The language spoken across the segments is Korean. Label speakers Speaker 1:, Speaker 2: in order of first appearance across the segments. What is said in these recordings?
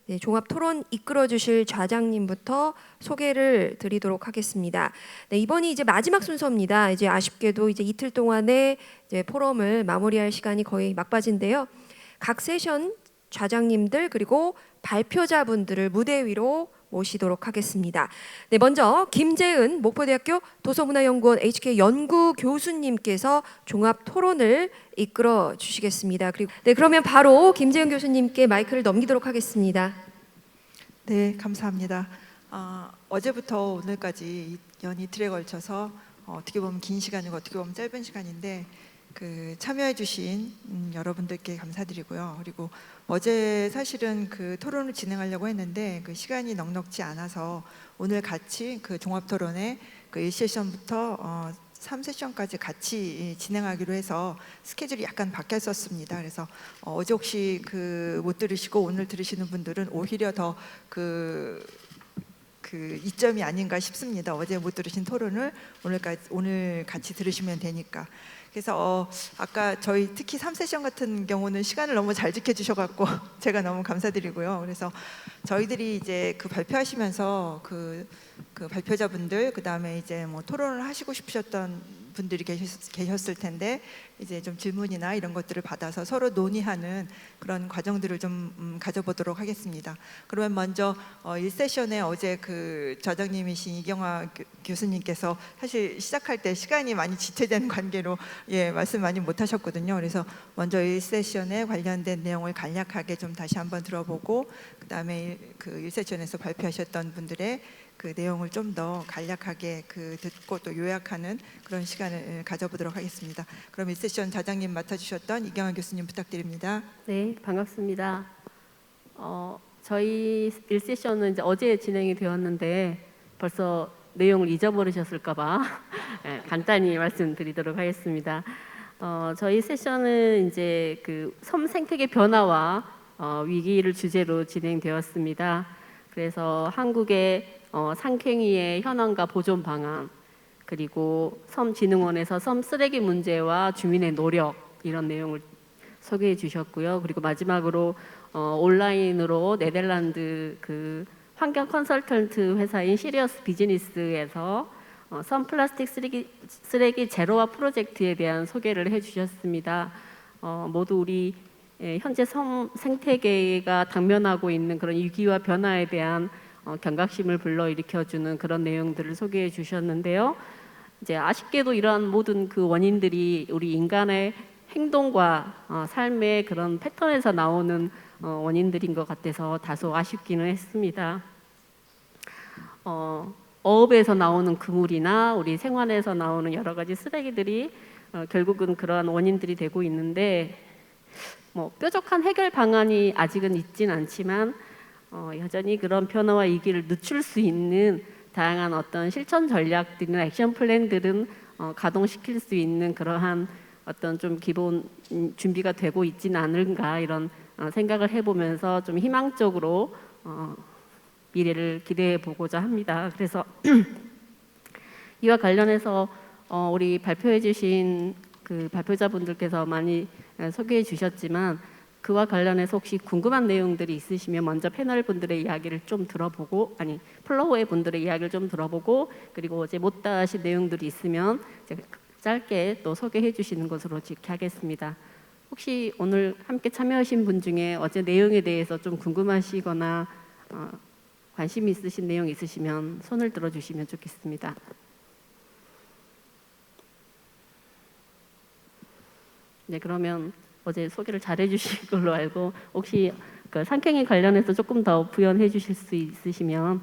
Speaker 1: 네, 종합 토론 이끌어 주실 좌장님부터 소개를 드리도록 하겠습니다. 네, 이번이 이제 마지막 순서입니다. 이제 아쉽게도 이제 이틀 동안의 이제 포럼을 마무리할 시간이 거의 막바지인데요. 각 세션 좌장님들 그리고 발표자분들을 무대 위로 모시도록 하겠습니다. 네, 먼저 김재은 목포대학교 도서문화연구원 HK 연구 교수님께서 종합 토론을 이끌어 주시겠습니다. 그리고 네, 그러면 바로 김재은 교수님께 마이크를 넘기도록 하겠습니다.
Speaker 2: 네, 감사합니다. 어제부터 오늘까지 연 이틀에 걸쳐서 어떻게 보면 긴 시간이고 어떻게 보면 짧은 시간인데 참여해주신 여러분들께 감사드리고요. 그리고 어제 사실은 그 토론을 진행하려고 했는데 그 시간이 넉넉지 않아서 오늘 같이 그 종합 토론에 그 1세션부터 3세션까지 같이 진행하기로 해서 스케줄이 약간 바뀌었었습니다. 그래서 어제 혹시 그 못 들으시고 오늘 들으시는 분들은 오히려 더 그 이점이 아닌가 싶습니다. 어제 못 들으신 토론을 오늘 같이 들으시면 되니까. 그래서 아까 저희 특히 3세션 같은 경우는 시간을 너무 잘 지켜주셔갖고 제가 너무 감사드리고요. 그래서 저희들이 이제 그 발표하시면서 그 발표자분들 그다음에 이제 뭐 토론을 하시고 싶으셨던 분들이 계셨을 텐데 이제 좀 질문이나 이런 것들을 받아서 서로 논의하는 그런 과정들을 좀 가져보도록 하겠습니다. 그러면 먼저 1세션에 어제 그 좌장님이신 이경화 교수님께서 사실 시작할 때 시간이 많이 지체된 관계로 말씀 많이 못 하셨거든요. 그래서 먼저 1세션에 관련된 내용을 간략하게 좀 다시 한번 들어보고 그다음에 그 1세션에서 발표하셨던 분들의 그 내용을 좀 더 간략하게 듣고 또 요약하는 그런 시간을 가져보도록 하겠습니다. 그럼 1세션 좌장님 맡아주셨던 이경화 교수님 부탁드립니다.
Speaker 3: 네, 반갑습니다. 저희 1세션은 이제 어제 진행이 되었는데 벌써 내용을 잊어버리셨을까봐 네, 간단히 말씀드리도록 하겠습니다. 저희 세션은 이제 그 섬 생태계 변화와 위기를 주제로 진행되었습니다. 그래서 한국의 상행위의 현황과 보존 방안, 그리고 섬진흥원에서 섬 쓰레기 문제와 주민의 노력 이런 내용을 소개해 주셨고요. 그리고 마지막으로 온라인으로 네덜란드 그 환경 컨설턴트 회사인 시리어스 비즈니스에서 섬 플라스틱 쓰레기 제로화 프로젝트에 대한 소개를 해주셨습니다. 모두 우리 현재 섬 생태계가 당면하고 있는 그런 위기와 변화에 대한 경각심을 불러일으켜주는 그런 내용들을 소개해 주셨는데요. 이제 아쉽게도 이러한 모든 그 원인들이 우리 인간의 행동과 삶의 그런 패턴에서 나오는 원인들인 것 같아서 다소 아쉽기는 했습니다. 어업에서 나오는 그물이나 우리 생활에서 나오는 여러 가지 쓰레기들이 결국은 그러한 원인들이 되고 있는데 뭐 뾰족한 해결 방안이 아직은 있진 않지만 여전히 그런 변화와 위기를 늦출 수 있는 다양한 어떤 실천 전략들이나 액션 플랜들은 가동시킬 수 있는 그러한 어떤 좀 기본 준비가 되고 있지는 않은가 이런 생각을 해보면서 좀 희망적으로 미래를 기대해 보고자 합니다. 그래서 이와 관련해서 우리 발표해 주신 그 발표자분들께서 많이 소개해 주셨지만 그와 관련해서 혹시 궁금한 내용들이 있으시면 먼저 패널 분들의 이야기를 좀 들어보고 플로어의 분들의 이야기를 좀 들어보고 그리고 어제 못다 하신 내용들이 있으면 짧게 또 소개해 주시는 것으로 하겠습니다. 혹시 오늘 함께 참여하신 분 중에 어제 내용에 대해서 좀 궁금하시거나 관심 있으신 내용 있으시면 손을 들어주시면 좋겠습니다. 네, 그러면 어제 소개를 잘 해주실 걸로 알고 혹시 그 상행위 관련해서 조금 더 부연해 주실 수 있으시면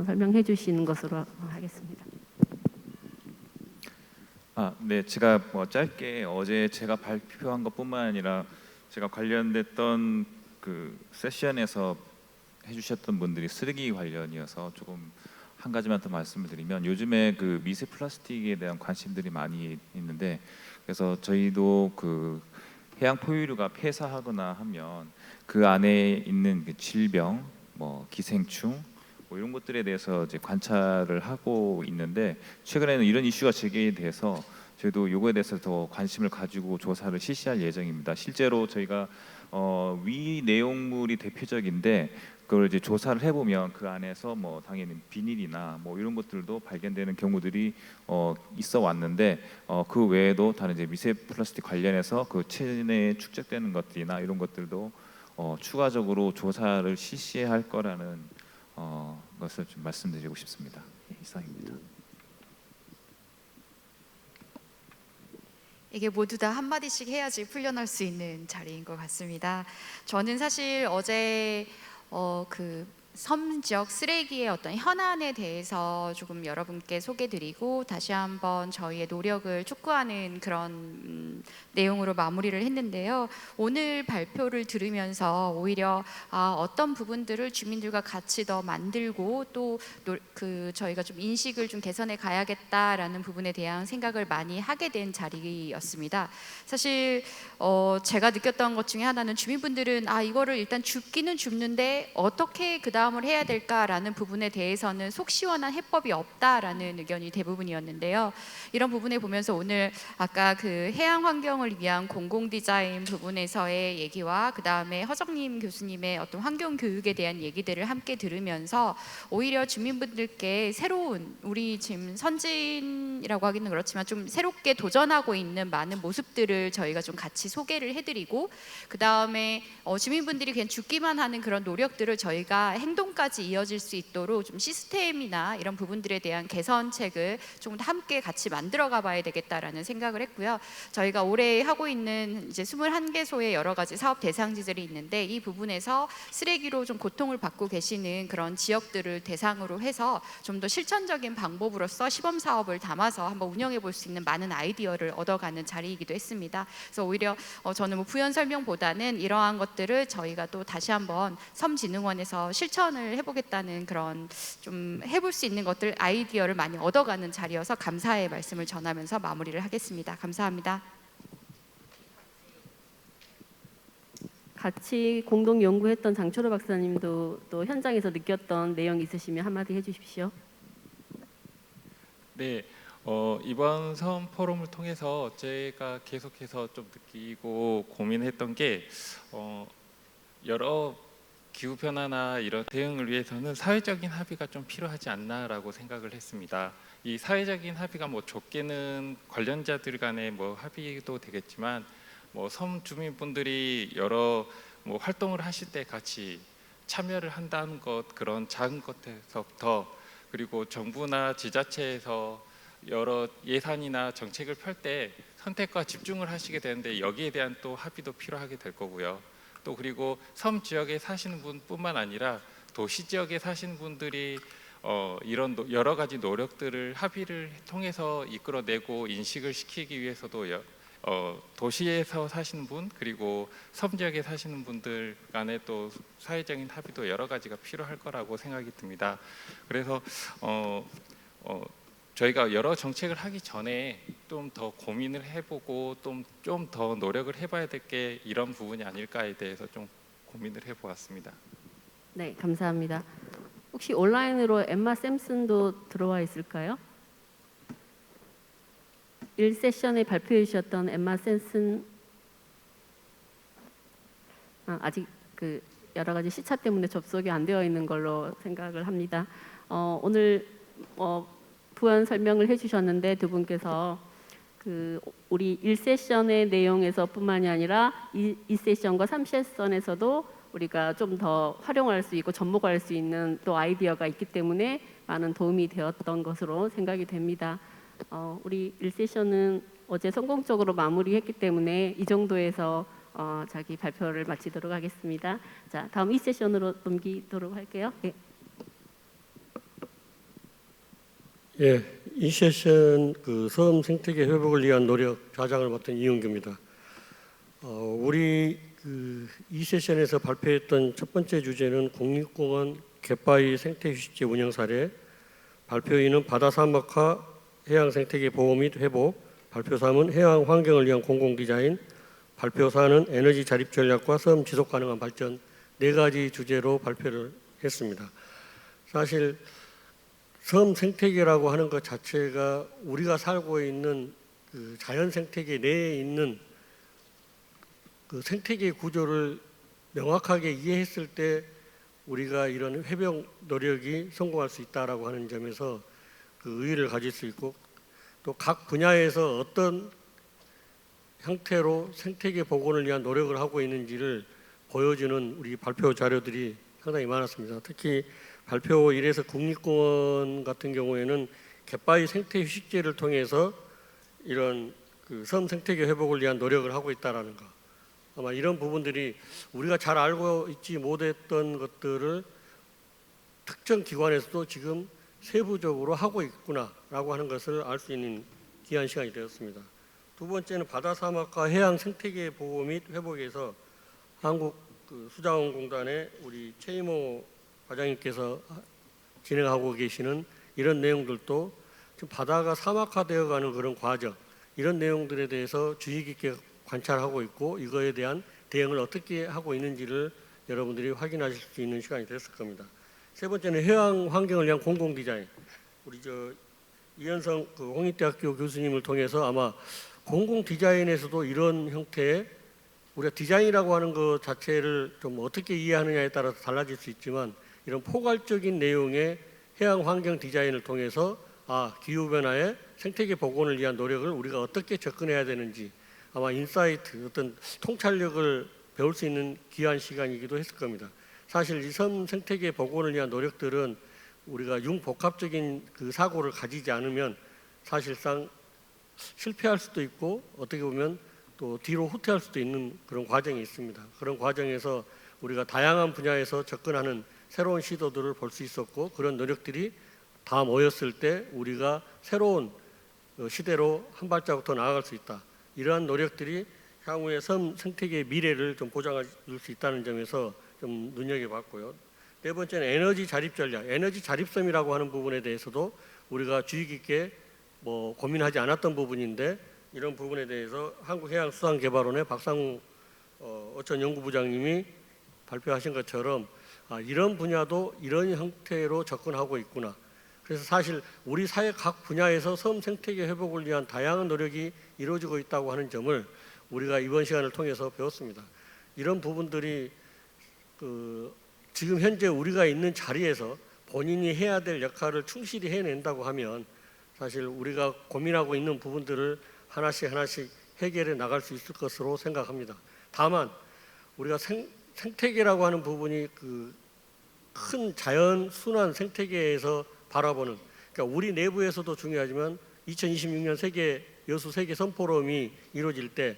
Speaker 3: 설명해 주시는 것으로 하겠습니다.
Speaker 4: 네, 제가 짧게 어제 제가 발표한 것뿐만 아니라 제가 관련됐던 그 세션에서 해주셨던 분들이 쓰레기 관련이어서 조금 한 가지만 더 말씀을 드리면 요즘에 그 미세 플라스틱에 대한 관심들이 많이 있는데 그래서 저희도 그 해양 포유류가 폐사하거나 하면 그 안에 있는 그 질병, 기생충 이런 것들에 대해서 이제 관찰을 하고 있는데 최근에는 이런 이슈가 제기돼서 저희도 이거에 대해서 더 관심을 가지고 조사를 실시할 예정입니다. 실제로 저희가 위 내용물이 대표적인데 그걸 이제 조사를 해보면 그 안에서 뭐 당연히 비닐이나 뭐 이런 것들도 발견되는 경우들이 있어 왔는데 그 외에도 다른 이제 미세 플라스틱 관련해서 그 체내에 축적되는 것들이나 이런 것들도 추가적으로 조사를 실시할 거라는 것을 좀 말씀드리고 싶습니다. 이상입니다.
Speaker 5: 이게 모두 다 한마디씩 해야지 풀려날 수 있는 자리인 것 같습니다. 저는 사실 어제 그 섬 지역 쓰레기의 어떤 현안에 대해서 조금 여러분께 소개드리고 다시 한번 저희의 노력을 촉구하는 그런 내용으로 마무리를 했는데요. 오늘 발표를 들으면서 오히려 어떤 부분들을 주민들과 같이 더 만들고 또 그 저희가 좀 인식을 좀 개선해 가야겠다라는 부분에 대한 생각을 많이 하게 된 자리였습니다. 사실 제가 느꼈던 것 중에 하나는 주민분들은 이거를 일단 줍기는 줍는데 어떻게 그 다음을 해야 될까라는 부분에 대해서는 속 시원한 해법이 없다라는 의견이 대부분이었는데요. 이런 부분에 보면서 오늘 아까 그 해양 환경을 위한 공공 디자인 부분에서의 얘기와 그 다음에 허정님 교수님의 어떤 환경 교육에 대한 얘기들을 함께 들으면서 오히려 주민분들께 새로운 우리 지금 선진이라고 하기는 그렇지만 좀 새롭게 도전하고 있는 많은 모습들을 저희가 좀 같이 소개를 해드리고 그 다음에 주민분들이 그냥 죽기만 하는 그런 노력들을 저희가 행동까지 이어질 수 있도록 좀 시스템이나 이런 부분들에 대한 개선책을 좀 함께 같이 만들어가 봐야 되겠다라는 생각을 했고요. 저희가 올해 하고 있는 이제 21개소의 여러 가지 사업 대상지들이 있는데 이 부분에서 쓰레기로 좀 고통을 받고 계시는 그런 지역들을 대상으로 해서 좀 더 실천적인 방법으로서 시범 사업을 담아서 한번 운영해 볼 수 있는 많은 아이디어를 얻어가는 자리이기도 했습니다. 그래서 오히려 저는 뭐 부연 설명보다는 이러한 것들을 저희가 또 다시 한번 섬진흥원에서 실천을 해보겠다는 그런 좀 해볼 수 있는 것들 아이디어를 많이 얻어가는 자리여서 감사의 말씀을 전하면서 마무리를 하겠습니다. 감사합니다.
Speaker 3: 같이 공동 연구했던 장초로 박사님도 또 현장에서 느꼈던 내용 있으시면 한마디 해주십시오.
Speaker 6: 네, 이번 섬 포럼을 통해서 제가 계속해서 좀 느끼고 고민했던 게 여러 기후 변화나 이런 대응을 위해서는 사회적인 합의가 좀 필요하지 않나라고 생각을 했습니다. 이 사회적인 합의가 뭐 좁게는 관련자들 간의 뭐 합의도 되겠지만 뭐 섬 주민분들이 여러 뭐 활동을 하실 때 같이 참여를 한다는 것 그런 작은 것에서부터 그리고 정부나 지자체에서 여러 예산이나 정책을 펼 때 선택과 집중을 하시게 되는데 여기에 대한 또 합의도 필요하게 될 거고요. 또 그리고 섬 지역에 사시는 분뿐만 아니라 도시 지역에 사시는 분들이 이런 여러 가지 노력들을 합의를 통해서 이끌어내고 인식을 시키기 위해서도 도시에서 사시는 분 그리고 섬 지역에 사시는 분들 간에 또 사회적인 합의도 여러 가지가 필요할 거라고 생각이 듭니다. 그래서 저희가 여러 정책을 하기 전에 좀 더 고민을 해보고 좀 더 노력을 해봐야 될 게 이런 부분이 아닐까에 대해서 좀 고민을 해보았습니다.
Speaker 3: 네, 감사합니다. 혹시 온라인으로 엠마 샘슨도 들어와 있을까요? 1세션에 발표해 주셨던 엠마 샘슨 아직 그 여러 가지 시차 때문에 접속이 안 되어 있는 걸로 생각을 합니다. 오늘 부연 설명을 해주셨는데 두 분께서 그 우리 1세션의 내용에서뿐만이 아니라 2세션과 3세션에서도 우리가 좀 더 활용할 수 있고 접목할 수 있는 또 아이디어가 있기 때문에 많은 도움이 되었던 것으로 생각이 됩니다. 우리 1세션은 어제 성공적으로 마무리했기 때문에 이 정도에서 자기 발표를 마치도록 하겠습니다. 자, 다음 2세션으로 넘기도록 할게요. 네.
Speaker 7: 예, 이 세션 그 섬 생태계 회복을 위한 노력 좌장을 맡은 이용규입니다. 우리 이 세션에서 발표했던 첫 번째 주제는 국립공원 갯바위 생태휴식지 운영 사례, 발표인은 바다 사막화 해양 생태계 보호 및 회복, 발표 3은 해양 환경을 위한 공공 디자인, 발표 4는 에너지 자립 전략과 섬 지속 가능한 발전 4가지 주제로 발표를 했습니다. 사실 섬 생태계라고 하는 것 자체가 우리가 살고 있는 그 자연 생태계 내에 있는 그 생태계 구조를 명확하게 이해했을 때 우리가 이런 회복 노력이 성공할 수 있다라고 하는 점에서 그 의의를 가질 수 있고, 또 각 분야에서 어떤 형태로 생태계 복원을 위한 노력을 하고 있는지를 보여주는 우리 발표 자료들이 상당히 많았습니다. 특히 발표 1에서 국립공원 같은 경우에는 갯바위 생태 휴식제를 통해서 이런 그 섬 생태계 회복을 위한 노력을 하고 있다라는 거, 아마 이런 부분들이 우리가 잘 알고 있지 못했던 것들을 특정 기관에서도 지금 세부적으로 하고 있구나라고 하는 것을 알 수 있는 귀한 시간이 되었습니다. 두 번째는 바다 사막과 해양 생태계 보호 및 회복에서 한국 그 수자원공단의 우리 최이모 과장님께서 진행하고 계시는 이런 내용들도 지금 바다가 사막화되어가는 그런 과정, 이런 내용들에 대해서 주의 깊게 관찰하고 있고 이거에 대한 대응을 어떻게 하고 있는지를 여러분들이 확인하실 수 있는 시간이 됐을 겁니다. 세 번째는 해양 환경을 위한 공공 디자인. 우리 이현성 그 홍익대학교 교수님을 통해서 아마 공공 디자인에서도 이런 형태의 우리가 디자인이라고 하는 것 자체를 좀 어떻게 이해하느냐에 따라서 달라질 수 있지만 이런 포괄적인 내용의 해양 환경 디자인을 통해서 기후 변화의 생태계 복원을 위한 노력을 우리가 어떻게 접근해야 되는지 아마 인사이트, 어떤 통찰력을 배울 수 있는 귀한 시간이기도 했을 겁니다. 사실 이 섬 생태계 복원을 위한 노력들은 우리가 융복합적인 그 사고를 가지지 않으면 사실상 실패할 수도 있고 어떻게 보면 또 뒤로 후퇴할 수도 있는 그런 과정이 있습니다. 그런 과정에서 우리가 다양한 분야에서 접근하는 새로운 시도들을 볼 수 있었고 그런 노력들이 다 모였을 때 우리가 새로운 시대로 한 발자국 더 나아갈 수 있다. 이러한 노력들이 향후의 섬 생태계의 미래를 좀 보장할 수 있다는 점에서 좀 눈여겨봤고요. 네 번째는 에너지 자립 전략, 에너지 자립섬이라고 하는 부분에 대해서도 우리가 주의 깊게 고민하지 않았던 부분인데 이런 부분에 대해서 한국해양수산개발원의 박상우 어촌 연구부장님이 발표하신 것처럼 이런 분야도 이런 형태로 접근하고 있구나. 그래서 사실 우리 사회 각 분야에서 섬 생태계 회복을 위한 다양한 노력이 이루어지고 있다고 하는 점을 우리가 이번 시간을 통해서 배웠습니다. 이런 부분들이 지금 현재 우리가 있는 자리에서 본인이 해야 될 역할을 충실히 해낸다고 하면 사실 우리가 고민하고 있는 부분들을 하나씩 해결해 나갈 수 있을 것으로 생각합니다. 다만 우리가 생태계라고 하는 부분이 그 큰 자연 순환 생태계에서 바라보는, 그러니까 우리 내부에서도 중요하지만 2026년 세계 여수 세계 섬 포럼이 이루어질 때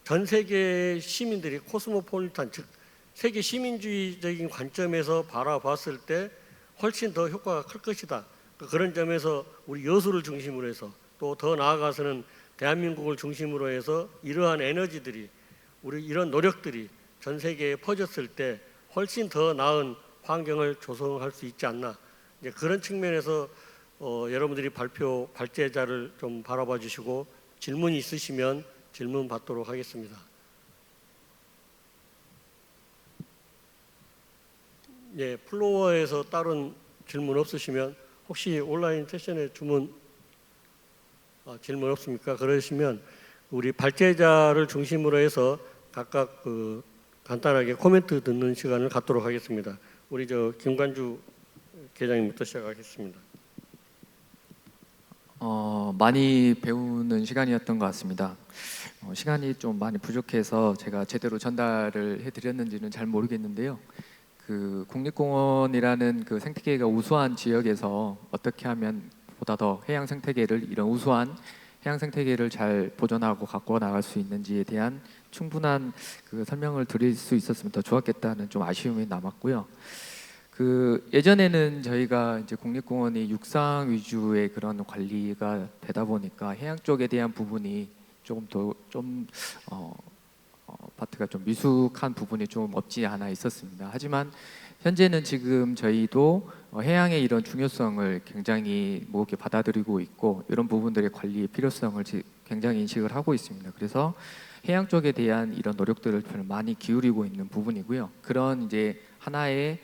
Speaker 7: 전 세계 시민들이 코스모폴리탄, 즉 세계 시민주의적인 관점에서 바라봤을 때 훨씬 더 효과가 클 것이다. 그런 점에서 우리 여수를 중심으로 해서 또 더 나아가서는 대한민국을 중심으로 해서 이러한 에너지들이 우리 이런 노력들이 전 세계에 퍼졌을 때 훨씬 더 나은 환경을 조성할 수 있지 않나. 이제 그런 측면에서 여러분들이 발제자를 좀 바라봐 주시고 질문이 있으시면 질문 받도록 하겠습니다. 예, 플로어에서 다른 질문 없으시면 혹시 온라인 세션에 질문 없습니까? 그러시면 우리 발제자를 중심으로 해서 각각 간단하게 코멘트 듣는 시간을 갖도록 하겠습니다. 우리 김관주 계장님부터 시작하겠습니다.
Speaker 8: 많이 배우는 시간이었던 것 같습니다. 시간이 좀 많이 부족해서 제가 제대로 전달을 해드렸는지는 잘 모르겠는데요. 그 국립공원이라는 그 생태계가 우수한 지역에서 어떻게 하면 보다 더 해양 생태계를, 이런 우수한 해양 생태계를 잘 보존하고 갖고 나갈 수 있는지에 대한 충분한 그 설명을 드릴 수 있었으면 더 좋았겠다는 좀 아쉬움이 남았고요. 그 예전에는 저희가 이제 국립공원이 육상 위주의 그런 관리가 되다 보니까 해양 쪽에 대한 부분이 조금 더 파트가 좀 미숙한 부분이 좀 없지 않아 있었습니다. 하지만 현재는 지금 저희도 해양의 이런 중요성을 굉장히 무겁게 받아들이고 있고 이런 부분들의 관리의 필요성을 굉장히 인식을 하고 있습니다. 그래서 해양 쪽에 대한 이런 노력들을 많이 기울이고 있는 부분이고요. 그런 이제 하나의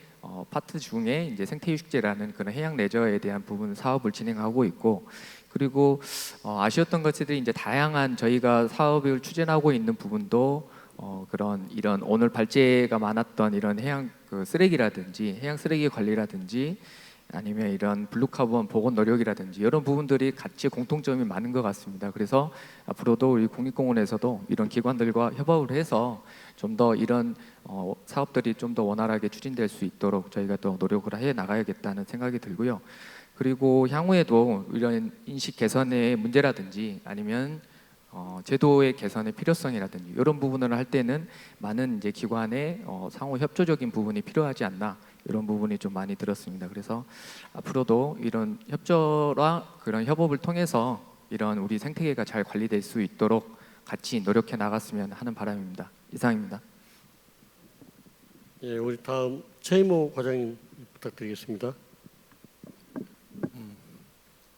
Speaker 8: 파트 중에 이제 생태휴식제라는 그런 해양 레저에 대한 부분 사업을 진행하고 있고, 그리고 아쉬웠던 것들이 이제 다양한 저희가 사업을 추진하고 있는 부분도 이런 오늘 발제가 많았던 이런 해양 쓰레기라든지 해양 쓰레기 관리라든지 아니면 이런 블루카본 보건 노력이라든지 이런 부분들이 같이 공통점이 많은 것 같습니다. 그래서 앞으로도 우리 국립공원에서도 이런 기관들과 협업을 해서 좀 더 이런 사업들이 좀 더 원활하게 추진될 수 있도록 저희가 또 노력을 해 나가야겠다는 생각이 들고요. 그리고 향후에도 이런 인식 개선의 문제라든지 아니면 제도의 개선의 필요성이라든지 이런 부분을 할 때는 많은 이제 기관의 상호 협조적인 부분이 필요하지 않나 이런 부분이 좀 많이 들었습니다. 그래서 앞으로도 이런 협조와 그런 협업을 통해서 이런 우리 생태계가 잘 관리될 수 있도록 같이 노력해 나갔으면 하는 바람입니다. 이상입니다.
Speaker 7: 예, 우리 다음 최이모 과장님 부탁드리겠습니다.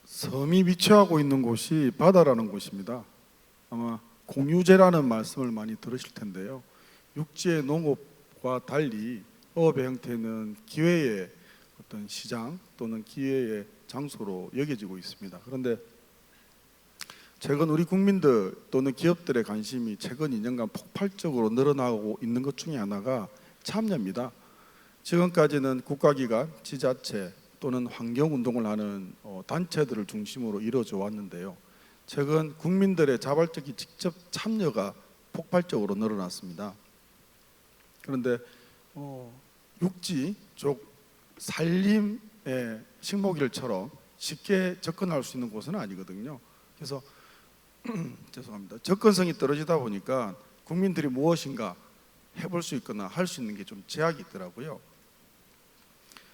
Speaker 9: 섬이 위치하고 있는 곳이 바다라는 곳입니다. 아마 공유제라는 말씀을 많이 들으실 텐데요. 육지의 농업과 달리 어업의 형태는 기회의 어떤 시장 또는 기회의 장소로 여겨지고 있습니다. 그런데 최근 우리 국민들 또는 기업들의 관심이 최근 2년간 폭발적으로 늘어나고 있는 것 중에 하나가 참여입니다. 지금까지는 국가기관, 지자체 또는 환경운동을 하는 단체들을 중심으로 이루어져 왔는데요. 최근 국민들의 자발적인 직접 참여가 폭발적으로 늘어났습니다. 그런데 육지 쪽 산림의 식목일처럼 쉽게 접근할 수 있는 곳은 아니거든요. 그래서 죄송합니다. 접근성이 떨어지다 보니까 국민들이 무엇인가 해볼 수 있거나 할 수 있는 게 좀 제약이 있더라고요.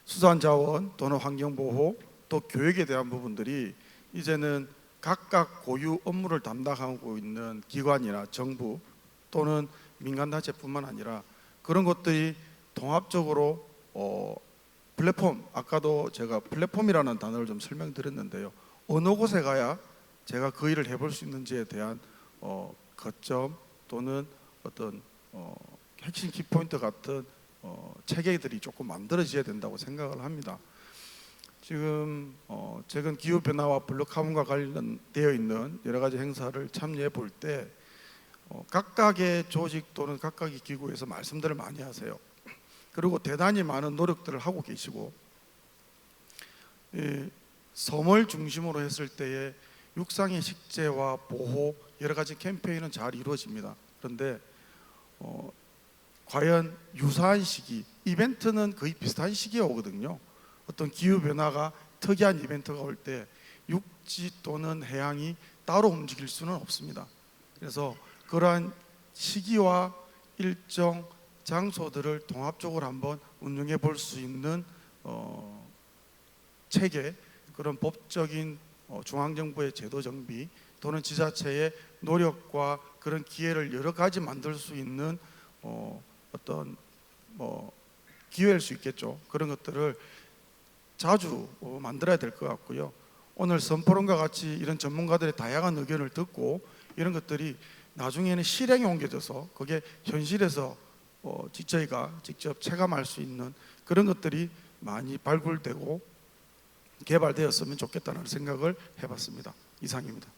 Speaker 9: 수산자원 또는 환경보호 또 교육에 대한 부분들이 이제는 각각 고유 업무를 담당하고 있는 기관이나 정부 또는 민간단체뿐만 아니라 그런 것들이 통합적으로 플랫폼, 아까도 제가 플랫폼이라는 단어를 좀 설명드렸는데요. 어느 곳에 가야 제가 그 일을 해볼 수 있는지에 대한 거점 또는 어떤 핵심 키포인트 같은 체계들이 조금 만들어져야 된다고 생각을 합니다. 지금 최근 기후 변화와 블루카본과 관련되어 있는 여러 가지 행사를 참여해 볼 때 각각의 조직 또는 각각의 기구에서 말씀들을 많이 하세요. 그리고 대단히 많은 노력들을 하고 계시고 섬을 중심으로 했을 때의 육상의 식재와 보호 여러 가지 캠페인은 잘 이루어집니다. 그런데 과연 유사한 시기, 이벤트는 거의 비슷한 시기에 오거든요. 어떤 기후 변화가 특이한 이벤트가 올 때 육지 또는 해양이 따로 움직일 수는 없습니다. 그래서 그러한 시기와 일정 장소들을 통합적으로 한번 운영해 볼 수 있는 체계, 그런 법적인 중앙정부의 제도 정비 또는 지자체의 노력과 그런 기회를 여러 가지 만들 수 있는 어떤 기회일 수 있겠죠. 그런 것들을 자주 만들어야 될 것 같고요. 오늘 선포론과 같이 이런 전문가들의 다양한 의견을 듣고 이런 것들이 나중에는 실행에 옮겨져서 그게 현실에서 저희가 직접 체감할 수 있는 그런 것들이 많이 발굴되고 개발되었으면 좋겠다는 생각을 해봤습니다. 이상입니다.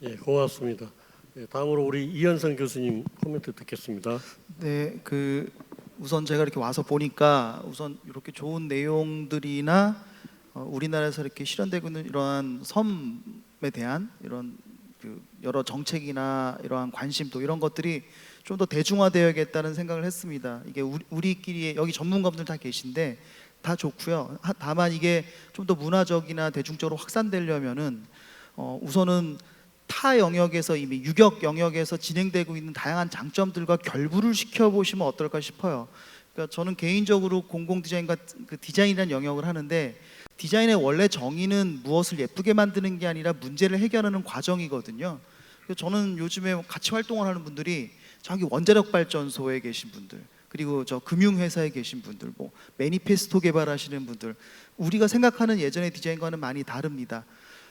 Speaker 7: 예, 고맙습니다. 예, 다음으로 우리 이현성 교수님 코멘트 듣겠습니다.
Speaker 10: 네, 우선 제가 이렇게 와서 보니까 우선 이렇게 좋은 내용들이나 우리나라에서 이렇게 실현되고 있는 이러한 섬에 대한 이런 여러 정책이나 이러한 관심도 이런 것들이 좀 더 대중화되어야겠다는 생각을 했습니다. 이게 우리끼리 여기 전문가분들 다 계신데 다 좋고요. 다만 이게 좀 더 문화적이나 대중적으로 확산되려면은 우선은 타 영역에서 이미 유격 영역에서 진행되고 있는 다양한 장점들과 결부를 시켜보시면 어떨까 싶어요. 그러니까 저는 개인적으로 공공 디자인과 디자인이라는 영역을 하는데 디자인의 원래 정의는 무엇을 예쁘게 만드는 게 아니라 문제를 해결하는 과정이거든요. 그래서 저는 요즘에 같이 활동을 하는 분들이 자기 원자력 발전소에 계신 분들, 그리고 저 금융회사에 계신 분들, 뭐 매니페스토 개발하시는 분들, 우리가 생각하는 예전의 디자인과는 많이 다릅니다.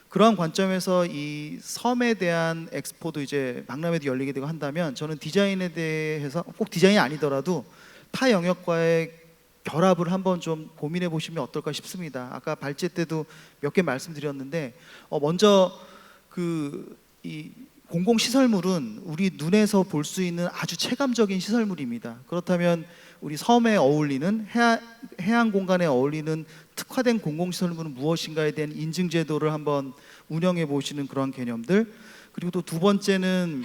Speaker 10: 그러한 관점에서 이 섬에 대한 엑스포도 이제 박람회도 열리게 되고 한다면 저는 디자인에 대해서 꼭 디자인이 아니더라도 타 영역과의 결합을 한번 좀 고민해 보시면 어떨까 싶습니다. 아까 발제 때도 몇 개 말씀드렸는데 먼저 이 공공시설물은 우리 눈에서 볼 수 있는 아주 체감적인 시설물입니다. 그렇다면 우리 섬에 어울리는 해안 공간에 어울리는 특화된 공공시설물은 무엇인가에 대한 인증 제도를 한번 운영해 보시는 그런 개념들. 그리고 또 두 번째는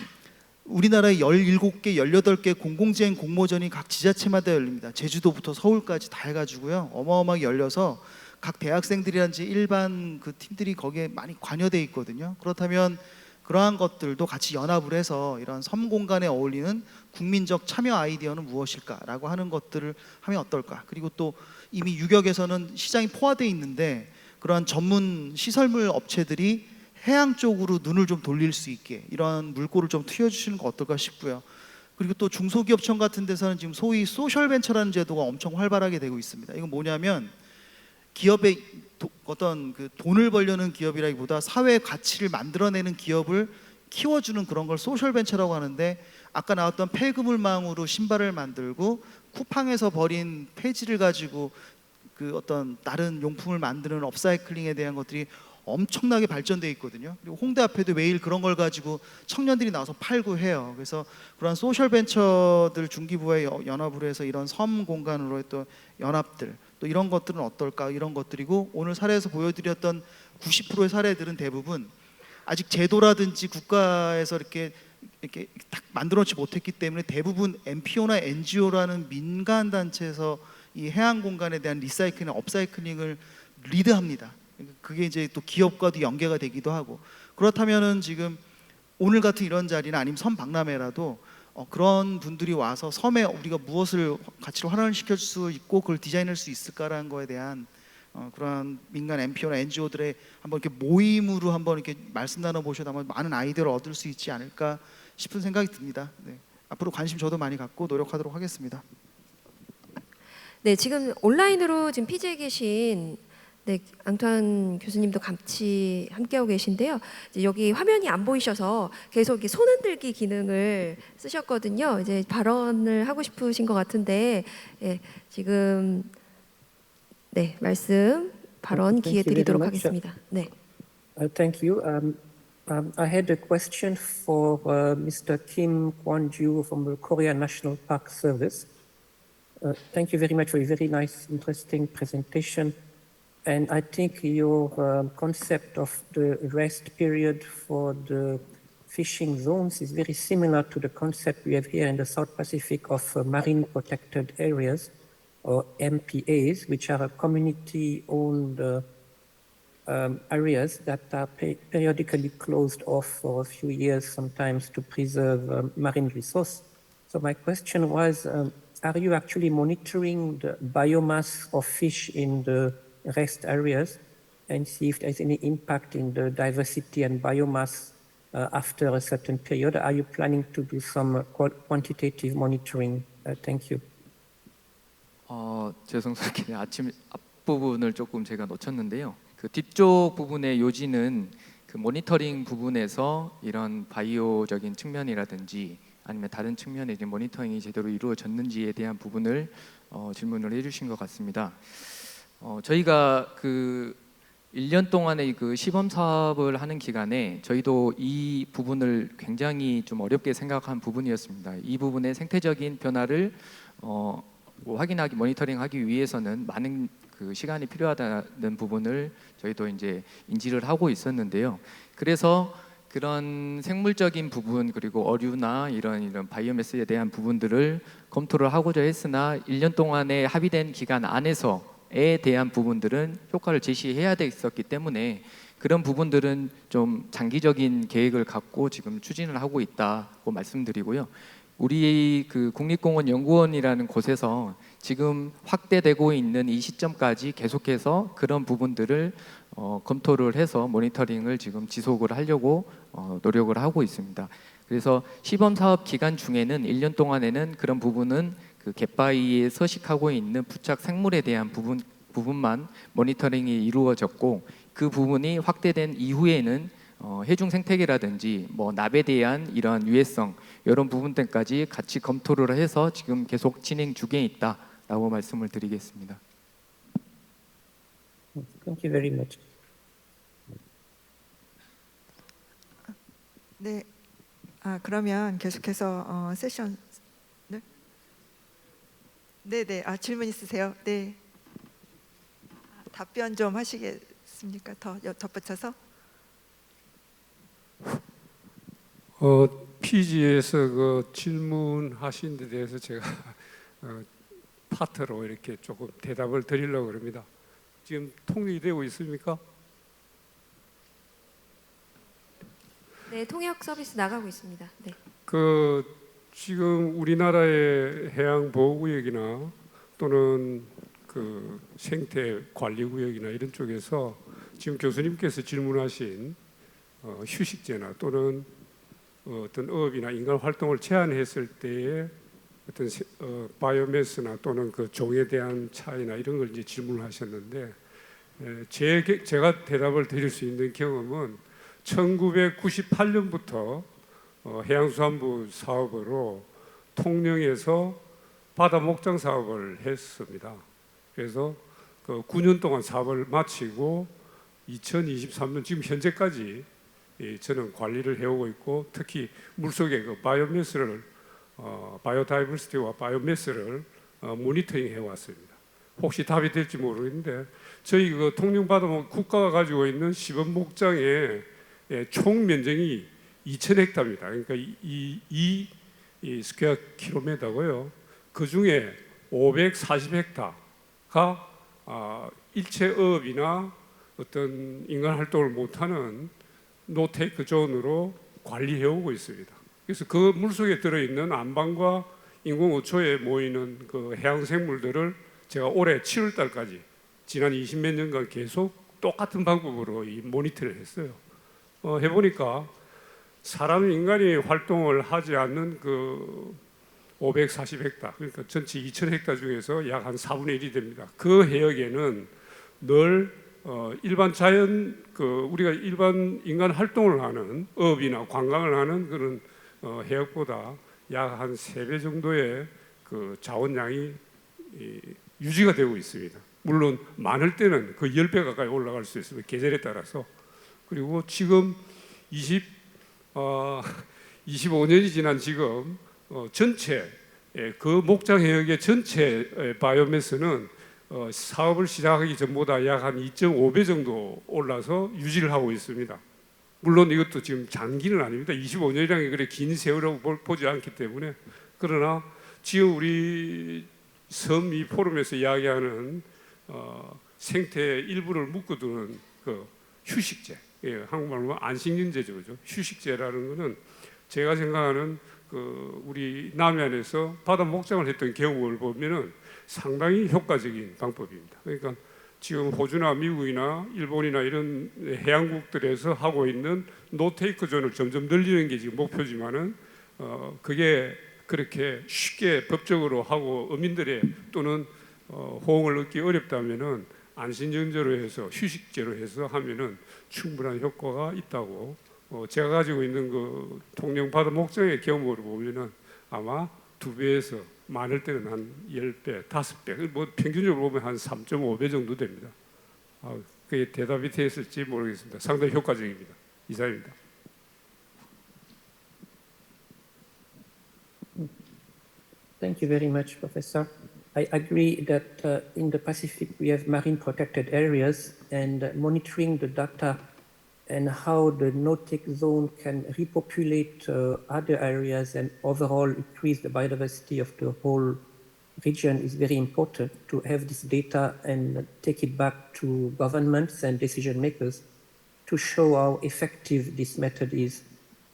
Speaker 10: 우리나라에 17개, 18개 공공지행 공모전이 각 지자체마다 열립니다. 제주도부터 서울까지 다 해가지고요. 어마어마하게 열려서 각 대학생들이란지 일반 그 팀들이 거기에 많이 관여돼 있거든요. 그렇다면 그러한 것들도 같이 연합을 해서 이런 섬 공간에 어울리는 국민적 참여 아이디어는 무엇일까라고 하는 것들을 하면 어떨까. 그리고 또 이미 유격에서는 시장이 포화되어 있는데 그러한 전문 시설물 업체들이 해양 쪽으로 눈을 좀 돌릴 수 있게 이런 물꼬를 좀 트여주시는 거 어떨까 싶고요. 그리고 또 중소기업청 같은 데서는 지금 소위 소셜벤처라는 제도가 엄청 활발하게 되고 있습니다. 이건 뭐냐면 기업의 어떤 그 돈을 벌려는 기업이라기보다 사회 가치를 만들어내는 기업을 키워주는 그런 걸 소셜벤처라고 하는데, 아까 나왔던 폐그물망으로 신발을 만들고 쿠팡에서 버린 폐지를 가지고 그 어떤 다른 용품을 만드는 업사이클링에 대한 것들이 엄청나게 발전돼 있거든요. 그리고 홍대 앞에도 매일 그런 걸 가지고 청년들이 나와서 팔고 해요. 그래서 그런 소셜벤처들 중기부와 연합으로 해서 이런 섬 공간으로의 또 연합들, 또 이런 것들은 어떨까, 이런 것들이고, 오늘 사례에서 보여드렸던 90%의 사례들은 대부분 아직 제도라든지 국가에서 이렇게 딱 만들어놓지 못했기 때문에 대부분 NPO나 NGO라는 민간 단체에서 이 해양 공간에 대한 리사이클이나 업사이클링을 리드합니다. 그게 이제 또 기업과도 연계가 되기도 하고, 그렇다면은 지금 오늘 같은 이런 자리나 아니면 섬 박람회라도 그런 분들이 와서 섬에 우리가 무엇을 가치를 환원시킬 수 있고 그걸 디자인할 수 있을까라는 거에 대한 그런 민간 NPO나 NGO들의 한번 이렇게 모임으로 한번 이렇게 말씀 나눠 보셔도 아마 많은 아이디어를 얻을 수 있지 않을까 싶은 생각이 듭니다. 네. 앞으로 관심 저도 많이 갖고 노력하도록 하겠습니다.
Speaker 1: 네, 지금 온라인으로 지금 피지에 계신 앙투안 교수님도 같이 함께하고 계신데요. 이제 여기 화면이 안 보이셔서 계속 이렇게 손 흔들기 기능을 쓰셨거든요. 이제 발언을 하고 싶으신 것 같은데, 지금 말씀 발언 기회 드리도록 하겠습니다. 네.
Speaker 11: Thank you. I had a question for Mr. Kim Kwon-ju from the Korea National Park Service. Thank you very much for a very nice, interesting presentation. And I think your concept of the rest period for the fishing zones is very similar to the concept we have here in the South Pacific of marine protected areas, or MPAs, which are community-owned areas that are periodically closed off for a few years, sometimes to preserve marine resource. So my question was, are you actually monitoring the biomass of fish in the rest areas and see if there's any impact in the diversity and biomass after a certain period? Are you planning to do some quantitative monitoring? Thank you.
Speaker 8: 죄송스럽게 아침 앞부분을 조금 제가 놓쳤는데요. 그 뒤쪽 부분의 요지는 그 모니터링 부분에서 이런 바이오적인 측면이라든지 아니면 다른 측면에 이제 모니터링이 제대로 이루어졌는지에 대한 부분을 질문을 해주신 것 같습니다. 저희가 그 1년 동안의 그 시범 사업을 하는 기간에 저희도 이 부분을 굉장히 좀 어렵게 생각한 부분이었습니다. 이 부분의 생태적인 변화를 확인하기, 모니터링하기 위해서는 많은 그 시간이 필요하다는 부분을 저희도 이제 인지를 하고 있었는데요. 그래서 그런 생물적인 부분, 그리고 어류나 이런 바이오매스에 대한 부분들을 검토를 하고자 했으나 1년 동안에 합의된 기간 안에서에 대한 부분들은 효과를 제시해야 됐었기 때문에 그런 부분들은 좀 장기적인 계획을 갖고 지금 추진을 하고 있다고 말씀드리고요. 우리 그 국립공원 연구원이라는 곳에서 지금 확대되고 있는 이 시점까지 계속해서 그런 부분들을 검토를 해서 모니터링을 지금 지속을 하려고 노력을 하고 있습니다. 그래서 시범 사업 기간 중에는 1년 동안에는 그런 부분은 그 갯바위에 서식하고 있는 부착 생물에 대한 부분만 모니터링이 이루어졌고, 그 부분이 확대된 이후에는 해중 생태계라든지 뭐 납에 대한 이러한 유해성 이런 부분들까지 같이 검토를 해서 지금 계속 진행 중에 있다라고 말씀을 드리겠습니다.
Speaker 11: Thank you very much.
Speaker 2: 네, 그러면 계속해서 세션 네네 질문 있으세요? 네 답변 좀 하시겠습니까? 더 덧붙여서
Speaker 12: PG에서 그 질문하신 데 대해서 제가 파트로 이렇게 조금 대답을 드리려고 합니다. 지금 통역이 되고 있습니까?
Speaker 1: 네, 통역 서비스 나가고 있습니다. 네.
Speaker 12: 지금 우리나라의 해양 보호구역이나 또는 그 생태 관리구역이나 이런 쪽에서 지금 교수님께서 질문하신 휴식제나 또는 어떤 어업이나 인간 활동을 제한했을 때의 어떤 바이오매스나 또는 그 종에 대한 차이나 이런 걸 이제 질문을 하셨는데 제가 대답을 드릴 수 있는 경험은 1998년부터 해양수산부 사업으로 통영에서 바다 목장 사업을 했습니다. 그래서 그 9년 동안 사업을 마치고 2023년 지금 현재까지 저는 관리를 해오고 있고 특히 물속의 그 바이오매스를 바이오다이버시티와 바이오매스를 모니터링 해왔습니다. 혹시 답이 될지 모르겠는데 저희 그 통영바다 국가가 가지고 있는 시범 목장의 총 면적이 2,000헥타입니다. 그러니까 이 스퀘어 킬로미터고요. 그 중에 540헥타가 일체 어업이나 어떤 인간 활동을 못하는 노테이크 존으로 관리해 오고 있습니다. 그래서 그 물속에 들어있는 안방과 인공 어초에 모이는 그 해양 생물들을 제가 올해 7월 달까지 지난 20몇 년간 계속 똑같은 방법으로 이 모니터를 했어요. 해보니까 사람 인간이 활동을 하지 않는 그 540헥타 그러니까 전체 2,000헥타 중에서 약 한 4분의 1이 됩니다. 그 해역에는 늘 일반 자연 우리가 일반 인간 활동을 하는 어업이나 관광을 하는 그런 해역보다 약 한 3배 정도의 그 자원량이 유지가 되고 있습니다. 물론 많을 때는 그 10배 가까이 올라갈 수 있습니다. 계절에 따라서. 그리고 지금 25년이 지난 지금 전체 그 목장 해역의 전체 바이오매스는 사업을 시작하기 전보다 약 한 2.5배 정도 올라서 유지를 하고 있습니다. 물론 이것도 지금 장기는 아닙니다. 25년이라는 게 그래 긴 세월이라고 보지 않기 때문에. 그러나 지금 우리 섬 이 포럼에서 이야기하는 생태 일부를 묶어두는 그 휴식제, 한국말로 안식년제죠, 그죠? 휴식제라는 것은 제가 생각하는 그 우리 남해안에서 바다 목장을 했던 경우를 보면은 상당히 효과적인 방법입니다. 그러니까 지금 호주나 미국이나 일본이나 이런 해양국들에서 하고 있는 노테이크 존을 점점 늘리는 게 지금 목표지만은 그게 그렇게 쉽게 법적으로 하고 어민들의 또는 호응을 얻기 어렵다면은 안신전제로 해서 휴식제로 해서 하면은 충분한 효과가 있다고 제가 가지고 있는 그 통영 바다 목장의 경험으로 보면은 아마 2배에서 많을 때는 한 10배, 5배, 뭐 평균적으로 보면 한 3.5배 정도 됩니다. 그게 대답이 됐을지 모르겠습니다. 상당히 효과적입니다. 이상입니다.
Speaker 11: Thank you very much, Professor. I agree that in the Pacific we have marine protected areas, and monitoring the data and how the no-take zone can repopulate other areas and overall increase the biodiversity of the whole region is very important to have this data and take it back to governments and decision makers to show how effective this method is,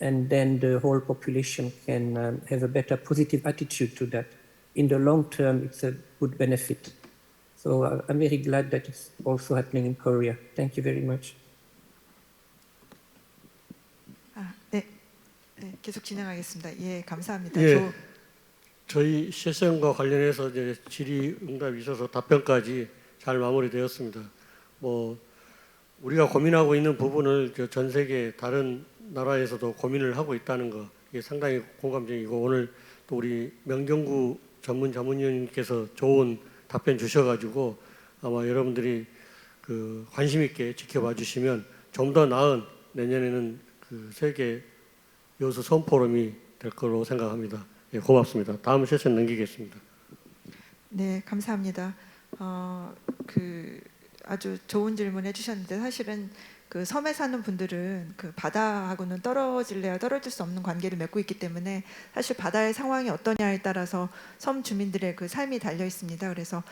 Speaker 11: and then the whole population can have a better positive attitude to that. In the long term, it's a good benefit. So I'm very glad that it's also happening in Korea. Thank you very much.
Speaker 2: 네, 계속 진행하겠습니다. 예, 감사합니다.
Speaker 7: 예, 저희 세션과 관련해서 이제 질의응답이 있어서 답변까지 잘 마무리되었습니다. 뭐 우리가 고민하고 있는 부분을 전 세계 다른 나라에서도 고민을 하고 있다는 거 이게 상당히 공감적이고 오늘 또 우리 명경구 자문위원님께서 좋은 답변 주셔가지고 아마 여러분들이 그 관심 있게 지켜봐 주시면 좀 더 나은 내년에는 그 세계 여수 섬 포럼이 될 거로 생각합니다. 예, 고맙습니다. 다음 세션 넘기겠습니다.
Speaker 2: 네, 감사합니다. 아주 좋은 질문 해주셨는데 사실은 그 섬에 사는 분들은 그 바다하고는 떨어질래야 떨어질 수 없는 관계를 맺고 있기 때문에 사실 바다의 상황이 어떠냐에 따라서 섬 주민들의 그 삶이 달려 있습니다. 그래서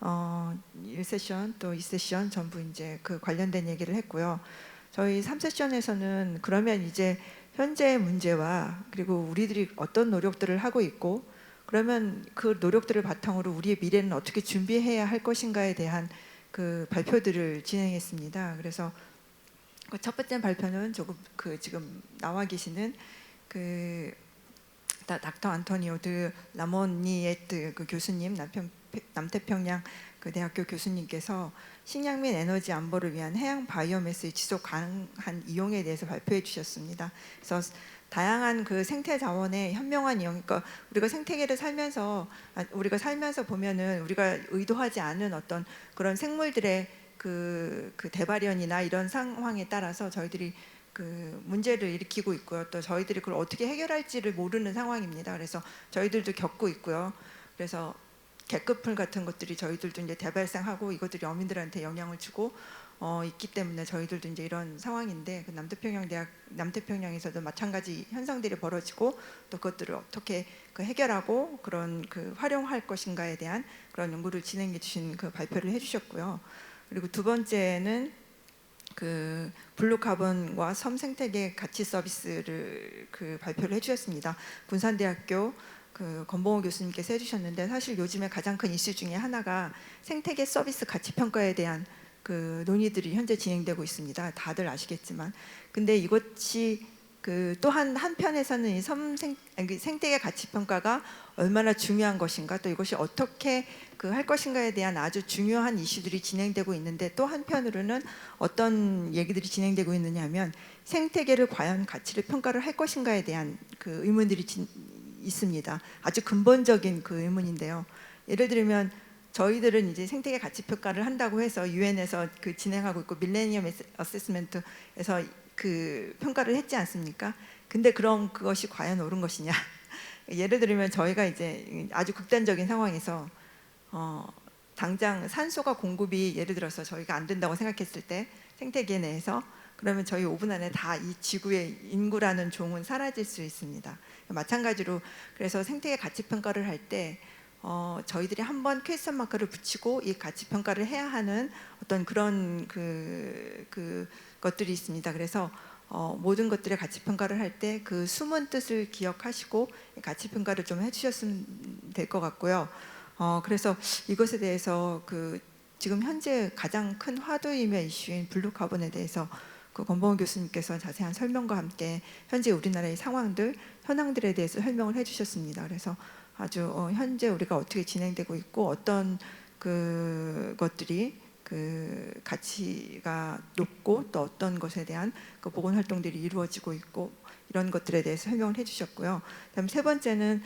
Speaker 2: 1세션 또 2세션 전부 이제 그 관련된 얘기를 했고요. 저희 3세션에서는 그러면 이제 현재의 문제와 그리고 우리들이 어떤 노력들을 하고 있고 그러면 그 노력들을 바탕으로 우리의 미래는 어떻게 준비해야 할 것인가에 대한 그 발표들을 진행했습니다. 그래서 그 첫 번째 발표는 조금 그 지금 나와 계시는 그 닥터 안토니오 드 라모니에트 그 교수님, 남태평양 그 대학교 교수님께서 식량 및 에너지 안보를 위한 해양 바이오매스의 지속 가능한 이용에 대해서 발표해 주셨습니다. 그래서 다양한 그 생태 자원의 현명한 이용, 그러니까 우리가 생태계를 살면서 보면은 우리가 의도하지 않은 어떤 그런 생물들의 그 대발현이나 이런 상황에 따라서 저희들이 그 문제를 일으키고 있고요. 또 저희들이 그걸 어떻게 해결할지를 모르는 상황입니다. 그래서 저희들도 겪고 있고요. 그래서 개급풀 같은 것들이 저희들도 이제 대발생하고 이것들이 어민들한테 영향을 주고 있기 때문에 저희들도 이제 이런 상황인데 그 남태평양에서도 마찬가지 현상들이 벌어지고 또 그것들을 어떻게 그 해결하고 그런 그 활용할 것인가에 대한 그런 연구를 진행해 주신 그 발표를 해주셨고요. 그리고 두 번째는 그 블루카본과 섬 생태계 가치 서비스를 그 발표를 해주셨습니다. 군산대학교 그 권봉호 교수님께서 해주셨는데 사실 요즘에 가장 큰 이슈 중에 하나가 생태계 서비스 가치 평가에 대한 그 논의들이 현재 진행되고 있습니다. 다들 아시겠지만, 근데 이것이 그 또한 한편에서는 이 생태계 가치 평가가 얼마나 중요한 것인가, 또 이것이 어떻게 그 할 것인가에 대한 아주 중요한 이슈들이 진행되고 있는데 또 한편으로는 어떤 얘기들이 진행되고 있느냐면 생태계를 과연 가치를 평가를 할 것인가에 대한 그 의문들이 있습니다. 아주 근본적인 그 의문인데요. 예를 들면 저희들은 이제 생태계 가치 평가를 한다고 해서 유엔에서 그 진행하고 있고 밀레니엄 어세스먼트에서 그 평가를 했지 않습니까? 근데 그럼 그것이 과연 옳은 것이냐? 예를 들면 저희가 이제 아주 극단적인 상황에서 당장 산소가 공급이 예를 들어서 저희가 안 된다고 생각했을 때 생태계 내에서 그러면 저희 5분 안에 다 이 지구의 인구라는 종은 사라질 수 있습니다. 마찬가지로 그래서 생태계 가치 평가를 할 때 저희들이 한번 퀘스천 마크를 붙이고 이 가치 평가를 해야 하는 어떤 그런 그 것들이 있습니다. 그래서 모든 것들의 가치 평가를 할 때 그 숨은 뜻을 기억하시고 가치 평가를 좀 해주셨으면 될 것 같고요. 그래서 이것에 대해서 그 지금 현재 가장 큰 화두이며 이슈인 블루카본에 대해서 그 권봉호 교수님께서 자세한 설명과 함께 현재 우리나라의 상황들, 현황들에 대해서 설명을 해주셨습니다. 그래서 아주 현재 우리가 어떻게 진행되고 있고 어떤 그 것들이 그 가치가 높고 또 어떤 것에 대한 그 보건 활동들이 이루어지고 있고 이런 것들에 대해서 설명을 해주셨고요. 그다음 세 번째는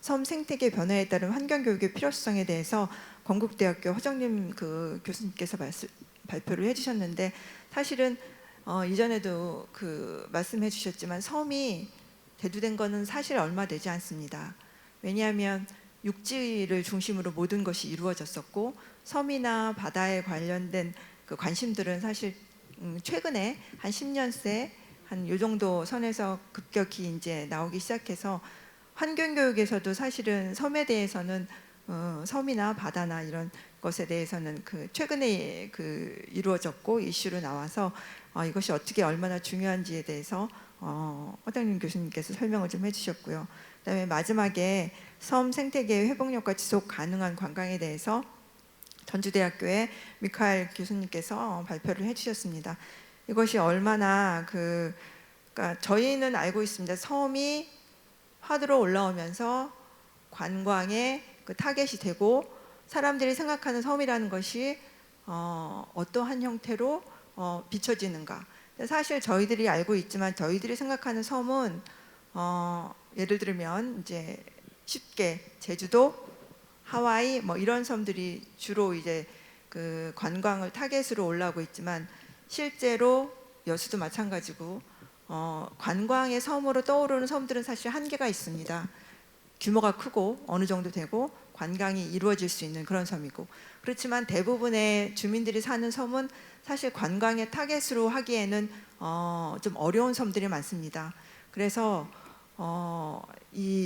Speaker 2: 섬 생태계 변화에 따른 환경 교육의 필요성에 대해서 건국대학교 허정림 그 교수님께서 발표를 해주셨는데 사실은 이전에도 그 말씀해 주셨지만 섬이 대두된 거는 사실 얼마 되지 않습니다. 왜냐하면 육지를 중심으로 모든 것이 이루어졌었고 섬이나 바다에 관련된 그 관심들은 사실 최근에 한 10년 새 한 요 정도 선에서 급격히 이제 나오기 시작해서 환경 교육에서도 사실은 섬에 대해서는 섬이나 바다나 이런 것에 대해서는 그 최근에 그 이루어졌고 이슈로 나와서 이것이 어떻게 얼마나 중요한지에 대해서 허정림 교수님께서 설명을 좀 해주셨고요. 그다음에 마지막에 섬 생태계의 회복력과 지속 가능한 관광에 대해서 전주대학교의 미카엘 교수님께서 발표를 해주셨습니다. 이것이 얼마나 그러니까 저희는 알고 있습니다. 섬이 화두로 올라오면서 관광의 그 타겟이 되고 사람들이 생각하는 섬이라는 것이 어떠한 형태로 비춰지는가. 사실 저희들이 알고 있지만 저희들이 생각하는 섬은 예를 들면 이제 쉽게 제주도, 하와이 뭐 이런 섬들이 주로 이제 그 관광을 타겟으로 올라오고 있지만 실제로 여수도 마찬가지고 관광의 섬으로 떠오르는 섬들은 사실 한계가 있습니다. 규모가 크고 어느 정도 되고 관광이 이루어질 수 있는 그런 섬이고, 그렇지만 대부분의 주민들이 사는 섬은 사실 관광의 타겟으로 하기에는 좀 어려운 섬들이 많습니다. 그래서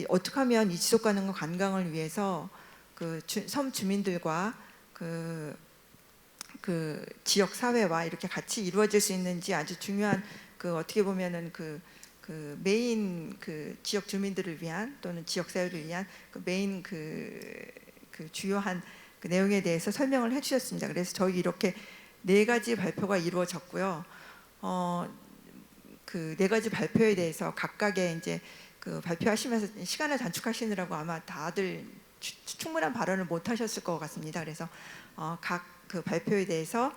Speaker 2: 어떻게 하면 이 지속 가능한 관광을 위해서 그 섬 주민들과 그 지역 사회와 이렇게 같이 이루어질 수 있는지 아주 중요한, 어떻게 보면은 그 메인 지역 주민들을 위한 또는 지역 사회를 위한 메인 주요한 내용에 대해서 설명을 해주셨습니다. 그래서 저희 이렇게 4가지 발표가 이루어졌고요. 그 4가지 발표에 대해서 각각의 이제 발표하시면서 시간을 단축하시느라고 아마 다들 충분한 발언을 못 하셨을 것 같습니다. 그래서 각 그 발표에 대해서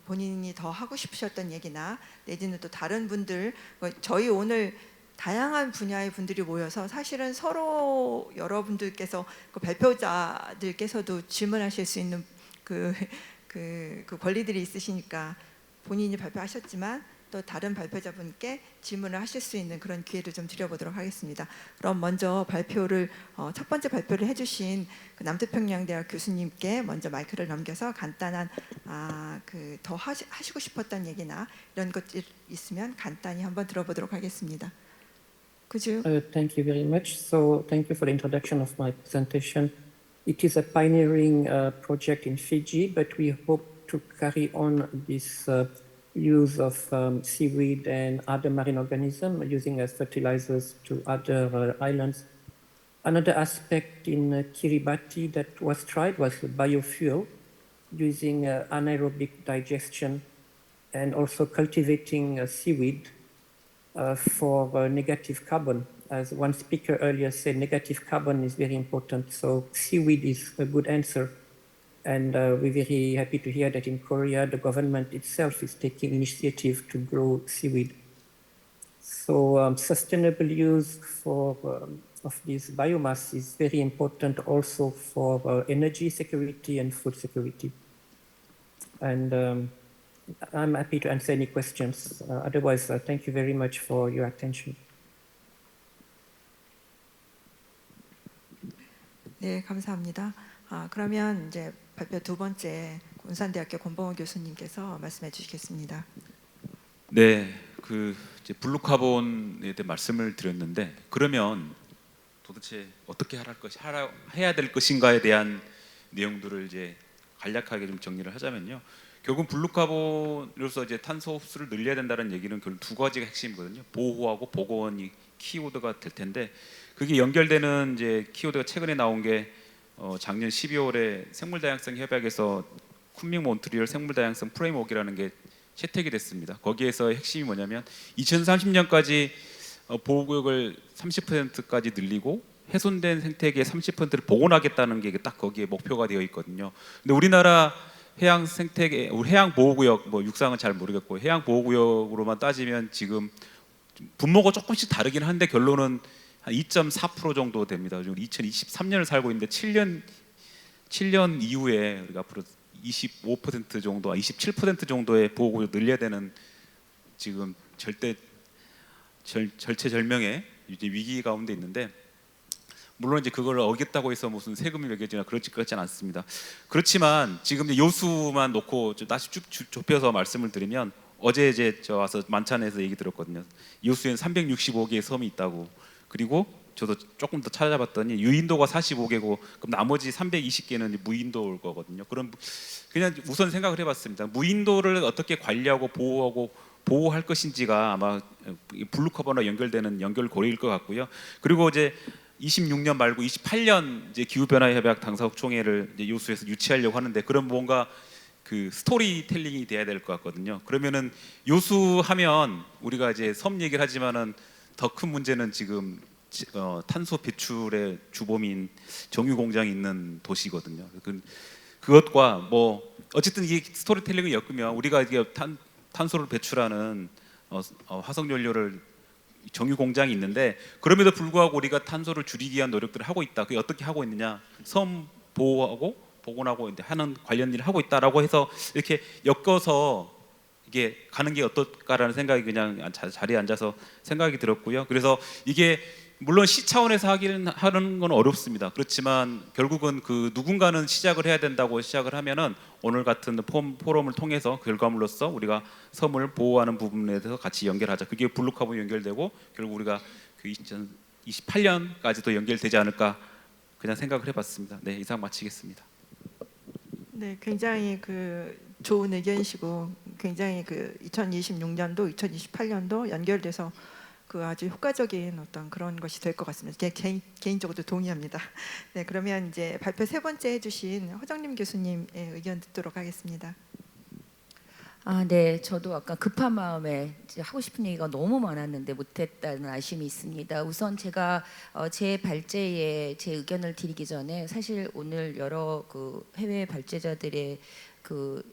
Speaker 2: 본인이 더 하고 싶으셨던 얘기나 내지는 또 다른 분들, 저희 오늘 다양한 분야의 분들이 모여서 사실은 서로 여러분들께서 발표자들께서도 질문하실 수 있는 그 권리들이 있으시니까 본인이 발표하셨지만 또 다른 발표자분께 질문을 하실 수 있는 그런 기회를 좀 드려보도록 하겠습니다. 그럼 먼저 발표를 첫 번째 발표를 해주신 남태평양대학 교수님께 먼저 마이크를 넘겨서 간단한 더 하시고 싶었던 얘기나 이런 것들 있으면 간단히 한번 들어보도록 하겠습니다. Could you?
Speaker 11: Thank you very much. So thank you for the introduction of my presentation. It is a pioneering project in Fiji, but we hope to carry on this use of seaweed and other marine organisms using as fertilizers to other islands. Another aspect in Kiribati that was tried was biofuel, using anaerobic digestion and also cultivating seaweed for negative carbon. As one speaker earlier said, negative carbon is very important, so seaweed is a good answer. And we're very happy to hear that in Korea, the government itself is taking initiative to grow seaweed. So sustainable use of this biomass is very important also for energy security and food security. And I'm happy to answer any questions. Otherwise, thank you very much for your attention.
Speaker 2: 네, 감사합니다. 그러면 이제 발표 두 번째 군산대학교 권봉호 교수님께서 말씀해 주시겠습니다.
Speaker 13: 네, 이제 블루카본에 대해 말씀을 드렸는데, 그러면 도대체 어떻게 해야 될 것인가에 대한 내용들을 이제 간략하게 좀 정리를 하자면요. 결국 블루카본으로서 이제 탄소 흡수를 늘려야 된다는 얘기는 결국 2가지가 핵심이거든요. 보호하고 보건이 키워드가 될 텐데, 그게 연결되는 이제 키워드가 최근에 나온 게 작년 12월에 생물다양성 협약에서 쿤밍 몬트리올 생물다양성 프레임워크라는 게 채택이 됐습니다. 거기에서 핵심이 뭐냐면 2030년까지 보호구역을 30%까지 늘리고 훼손된 생태계의 30%를 복원하겠다는 게 딱 거기에 목표가 되어 있거든요. 근데 우리나라 해양 생태계, 해양 보호구역, 육상은 잘 모르겠고 해양 보호구역으로만 따지면 지금 분모가 조금씩 다르긴 한데 결론은 한 2.4% 정도 됩니다. 지금 2023년을 살고 있는데 7년 이후에 우리가 앞으로 25% 정도, 27% 정도의 보호구역 늘려야 되는 지금 절체절명의 이제 위기 가운데 있는데, 물론 이제 그걸 어겼다고 해서 무슨 세금이 매겨지나 그렇지는 않습니다. 그렇지만 지금 요수만 놓고 다시 쭉 좁혀서 말씀을 드리면, 어제 이제 저 와서 만찬에서 얘기 들었거든요. 요수엔 365개의 섬이 있다고. 그리고 저도 조금 더 찾아봤더니 유인도가 45개고 그럼 나머지 320개는 무인도일 거거든요. 그럼 그냥 우선 생각을 해봤습니다. 무인도를 어떻게 관리하고 보호할 것인지가 아마 블루카본과 연결되는 연결고리일 것 같고요. 그리고 이제 26년 말고 28년 이제 기후변화 협약 당사국 총회를 이제 요수에서 유치하려고 하는데, 그럼 뭔가 스토리텔링이 돼야 될 것 같거든요. 그러면은 요수하면 우리가 이제 섬 얘기를 하지만은 더 큰 문제는 지금 탄소 배출의 주범인 정유 공장이 있는 도시거든요. 그것과 어쨌든 이게 스토리텔링을 엮으면 우리가 이게 탄소를 배출하는 화석 연료를 정유 공장이 있는데, 그럼에도 불구하고 우리가 탄소를 줄이기 위한 노력들을 하고 있다. 그게 어떻게 하고 있느냐? 섬 보호하고 복원하고 하는 관련 일을 하고 있다라고 해서 이렇게 엮어서 이게 가는 게 어떨까라는 생각이 그냥 자리에 앉아서 생각이 들었고요. 그래서 이게 물론 시 차원에서 하는 건 어렵습니다. 그렇지만 결국은 그 누군가는 시작을 해야 된다고 시작을 하면은 오늘 같은 포럼을 통해서 결과물로서 우리가 섬을 보호하는 부분에 대해서 같이 연결하자. 그게 블루카본 연결되고 결국 우리가 그 2028년까지도 연결되지 않을까 그냥 생각을 해봤습니다. 네, 이상 마치겠습니다.
Speaker 2: 네, 굉장히 그 좋은 의견이시고 굉장히 그 2026년도, 2028년도 연결돼서 그 아주 효과적인 어떤 그런 것이 될 것 같습니다. 개인적으로 동의합니다. 네, 그러면 이제 발표 세 번째 해주신 허정림 교수님의 의견 듣도록 하겠습니다.
Speaker 14: 네, 저도 아까 급한 마음에 하고 싶은 얘기가 너무 많았는데 못했다는 아쉬움이 있습니다. 우선 제가 제 발제에 제 의견을 드리기 전에 사실 오늘 여러 그 해외 발제자들의 그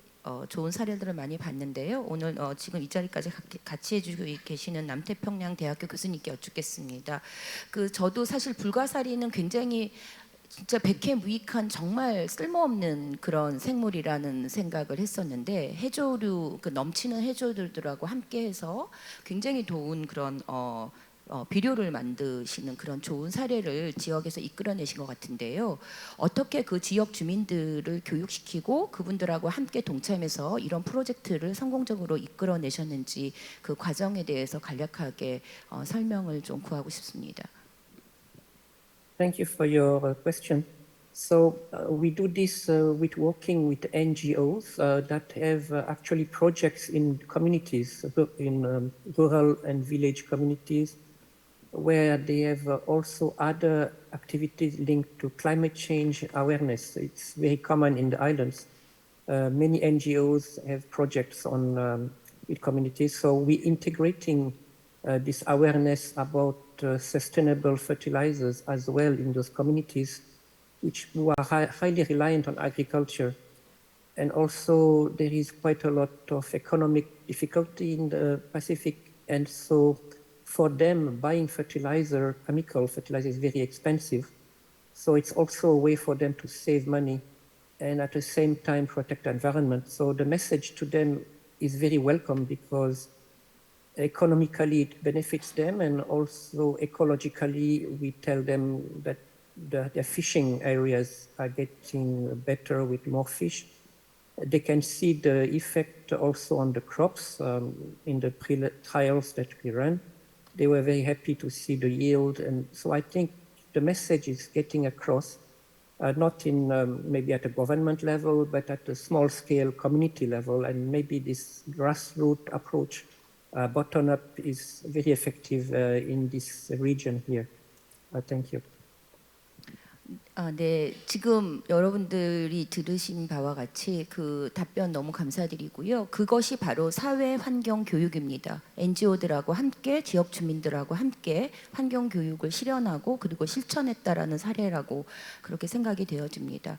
Speaker 14: 좋은 사례들을 많이 봤는데요. 오늘 지금 이 자리까지 같이 해주고 계시는 남태평양 대학교 교수님께 여쭙겠습니다. 저도 사실 불가사리는 굉장히 진짜 백해무익한 정말 쓸모없는 그런 생물이라는 생각을 했었는데 해조류 넘치는 해조들하고 함께해서 굉장히 좋은 그런 비료를 만드시는 그런 좋은 사례를 지역에서 이끌어내신 것 같은데요. 어떻게 그 지역 주민들을 교육시키고 그분들하고 함께 동참해서 이런 프로젝트를 성공적으로 이끌어내셨는지 그 과정에 대해서 간략하게 설명을 좀 구하고 싶습니다.
Speaker 11: Thank you for your question. So we do this with working with NGOs that have actually projects in communities, in rural and village communities, where they have also other activities linked to climate change awareness. It's very common in the islands. Many NGOs have projects on with communities, so we're integrating this awareness about sustainable fertilizers as well in those communities, which who are highly reliant on agriculture. And also there is quite a lot of economic difficulty in the Pacific, and so for them buying fertilizer, chemical fertilizer is very expensive. So it's also a way for them to save money and at the same time protect the environment. So the message to them is very welcome because economically it benefits them, and also ecologically we tell them that their fishing areas are getting better with more fish. They can see the effect also on the crops in the trials that we run. They were very happy to see the yield, and so I think the message is getting across, not in maybe at a government level, but at a small scale community level, and maybe this grassroots approach bottom up is very effective in this region here. Thank you.
Speaker 14: 네, 지금 여러분들이 들으신 바와 같이 그 답변 너무 감사드리고요. 그것이 바로 사회 환경 교육입니다. NGO들하고 함께 지역 주민들하고 함께 환경 교육을 실현하고 그리고 실천했다라는 사례라고 그렇게 생각이 되어집니다.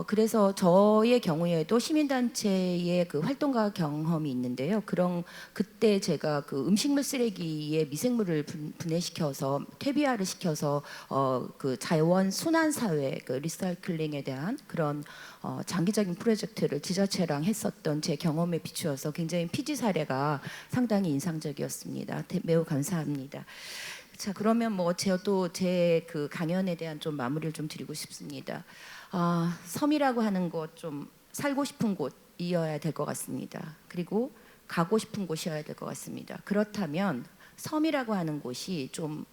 Speaker 14: 그래서 저의 경우에도 시민단체의 그 활동가 경험이 있는데요. 그때 제가 그 음식물 쓰레기에 미생물을 분해시켜서 퇴비화를 시켜서 그 자원 순환 사회 그 리사이클링에 대한 그런 장기적인 프로젝트를 지자체랑 했었던 제 경험에 비추어서 굉장히 피지 사례가 상당히 인상적이었습니다. 매우 감사합니다. 자, 그러면 저도 제 그 강연에 대한 좀 마무리를 좀 드리고 싶습니다. 섬이라고 하는 곳, 좀 살고 싶은 곳이어야 될 것 같습니다. 그리고 가고 싶은 곳이어야 될 것 같습니다. 그렇다면 섬이라고 하는 곳이 좀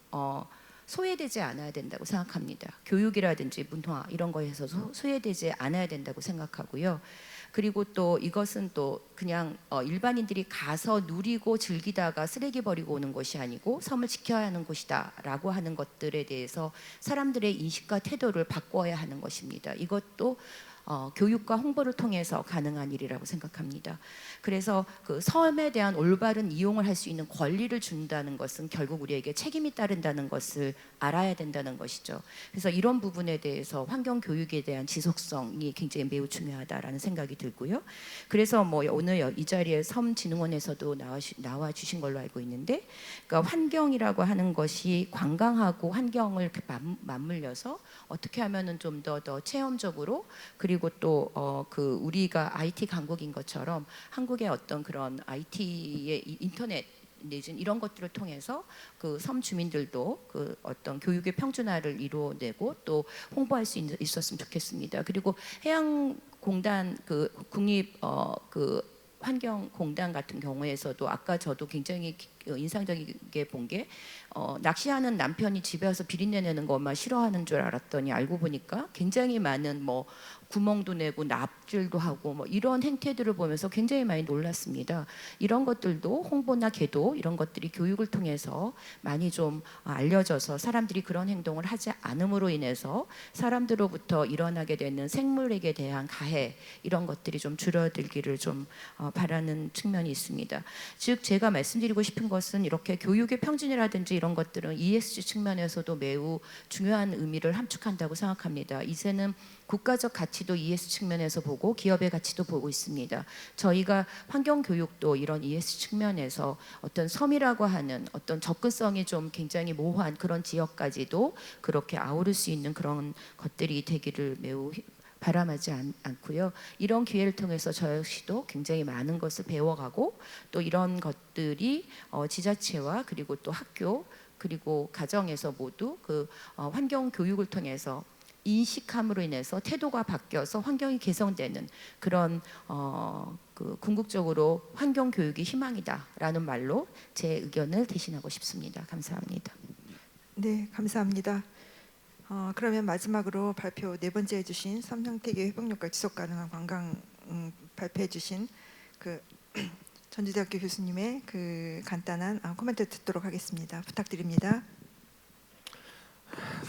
Speaker 14: 소외되지 않아야 된다고 생각합니다. 교육이라든지 문화 이런 거에서 소외되지 않아야 된다고 생각하고요. 그리고 또 이것은 또 그냥 일반인들이 가서 누리고 즐기다가 쓰레기 버리고 오는 것이 아니고 섬을 지켜야 하는 곳이다라고 하는 것들에 대해서 사람들의 인식과 태도를 바꿔야 하는 것입니다. 이것도 교육과 홍보를 통해서 가능한 일이라고 생각합니다. 그래서 그 섬에 대한 올바른 이용을 할 수 있는 권리를 준다는 것은 결국 우리에게 책임이 따른다는 것을 알아야 된다는 것이죠. 그래서 이런 부분에 대해서 환경 교육에 대한 지속성이 굉장히 매우 중요하다라는 생각이 들고요. 그래서 오늘 이 자리에 섬진흥원에서도 나와 주신 걸로 알고 있는데, 그러니까 환경이라고 하는 것이 관광하고 환경을 맞물려서 어떻게 하면은 좀 더 체험적으로 그리고 그리고 또 그 우리가 IT 강국인 것처럼 한국의 어떤 그런 IT의 인터넷 내지는 이런 것들을 통해서 그 섬 주민들도 그 어떤 교육의 평준화를 이루어내고 또 홍보할 수 있었으면 좋겠습니다. 그리고 해양공단 그 국립 그 환경공단 같은 경우에서도 아까 저도 굉장히 인상적이게 본 게 낚시하는 남편이 집에 와서 비린내 내는 것만 싫어하는 줄 알았더니 알고 보니까 굉장히 많은 뭐 구멍도 내고 납질도 하고 뭐 이런 행태들을 보면서 굉장히 많이 놀랐습니다. 이런 것들도 홍보나 계도 이런 것들이 교육을 통해서 많이 좀 알려져서 사람들이 그런 행동을 하지 않음으로 인해서 사람들로부터 일어나게 되는 생물에게 대한 가해 이런 것들이 좀 줄어들기를 좀 바라는 측면이 있습니다. 즉 제가 말씀드리고 싶은 것은 이렇게 교육의 평준이라든지 이런 것들은 ESG 측면에서도 매우 중요한 의미를 함축한다고 생각합니다. 이제는 국가적 가치도 ESG 측면에서 보고 기업의 가치도 보고 있습니다. 저희가 환경 교육도 이런 ESG 측면에서 어떤 섬이라고 하는 어떤 접근성이 좀 굉장히 모호한 그런 지역까지도 그렇게 아우를 수 있는 그런 것들이 되기를 매우 바람하지 않고요. 이런 기회를 통해서 저 역시도 굉장히 많은 것을 배워가고 또 이런 것들이 지자체와 그리고 또 학교 그리고 가정에서 모두 그 환경 교육을 통해서 인식함으로 인해서 태도가 바뀌어서 환경이 개선되는 그런 그 궁극적으로 환경 교육이 희망이다라는 말로 제 의견을 대신하고 싶습니다. 감사합니다.
Speaker 2: 네, 감사합니다. 그러면 마지막으로 발표 네 번째 해주신 섬 생태계 회복력과 지속 가능한 관광 발표해주신 그 전주대학교 교수님의 그 간단한 코멘트 듣도록 하겠습니다. 부탁드립니다.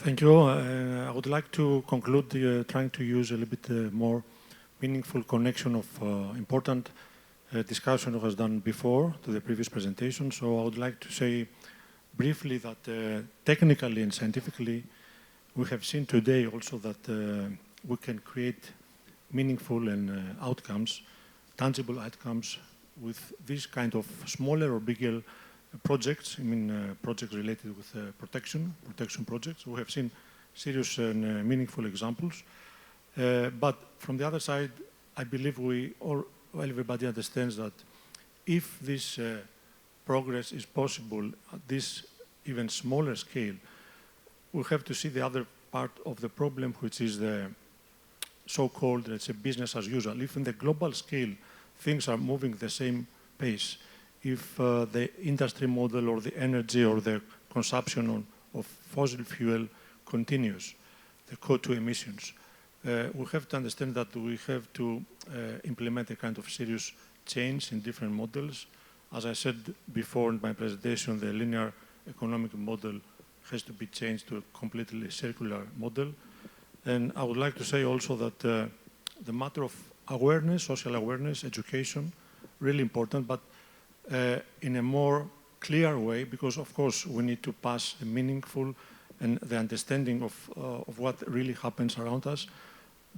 Speaker 15: Thank you. I would like to conclude trying to use a little bit more meaningful connection of important discussion that was done before to the previous presentation. So I would like to say briefly that technically and scientifically we have seen today also that we can create meaningful and outcomes, tangible outcomes with this kind of smaller or bigger projects, I mean projects related with protection projects. We have seen serious and meaningful examples. But from the other side, I believe everybody understands that if this progress is possible at this even smaller scale, we have to see the other part of the problem, which is the so-called, let's say, business as usual. If in the global scale things are moving the same pace, if the industry model or the energy or the consumption of fossil fuel continues, the CO2 emissions, we have to understand that we have to implement a kind of serious change in different models. As I said before in my presentation, the linear economic model has to be changed to a completely circular model. And I would like to say also that the matter of awareness, social awareness, education, really important, but in a more clear way, because of course we need to pass the meaningful and the understanding of what really happens around us.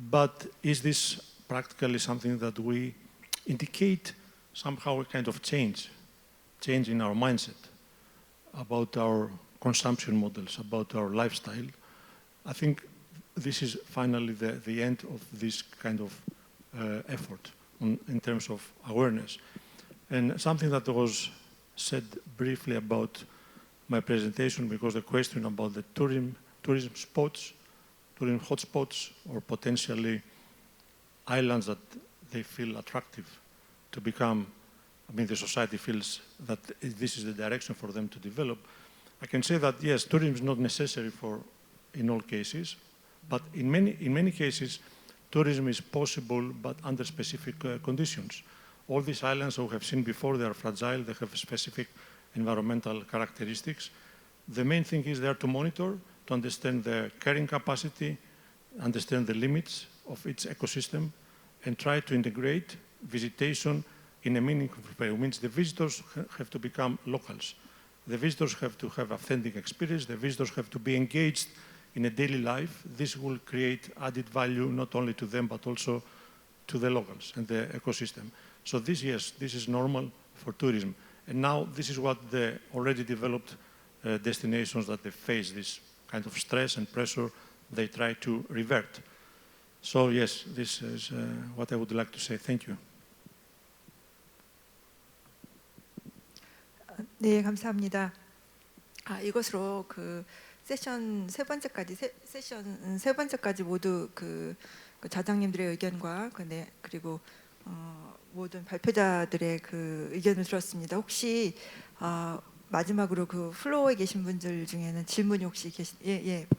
Speaker 15: But is this practically something that we indicate somehow a kind of change in our mindset about our consumption models, about our lifestyle? I think this is finally the end of this kind of effort in terms of awareness. And something that was said briefly about my presentation, because the question about the tourism spots, tourism hotspots, or potentially islands that they feel attractive to become, I mean, the society feels that this is the direction for them to develop. I can say that yes, tourism is not necessary in all cases, but in many cases, tourism is possible, but under specific conditions. All these islands we have seen before, they are fragile, they have specific environmental characteristics. The main thing is there to monitor, to understand the carrying capacity, understand the limits of its ecosystem, and try to integrate visitation in a meaningful way. It means the visitors have to become locals. The visitors have to have authentic experience. The visitors have to be engaged in a daily life. This will create added value not only to them, but also to the locals and the ecosystem. So this, yes, this is normal for tourism. And now this is what the already developed destinations that they face this kind of stress and pressure, they try to revert. So yes, this is what I would like to say. Thank you.
Speaker 2: 네, 감사합니다. 이것으로 그 세션 세 번째까지 모두 그 좌장님들의 의견과 그리고 모든 발표자들의 그 의견을 들었습니다. 혹시 마지막으로 그 플로어에 계신 분들 중에는 질문이 혹시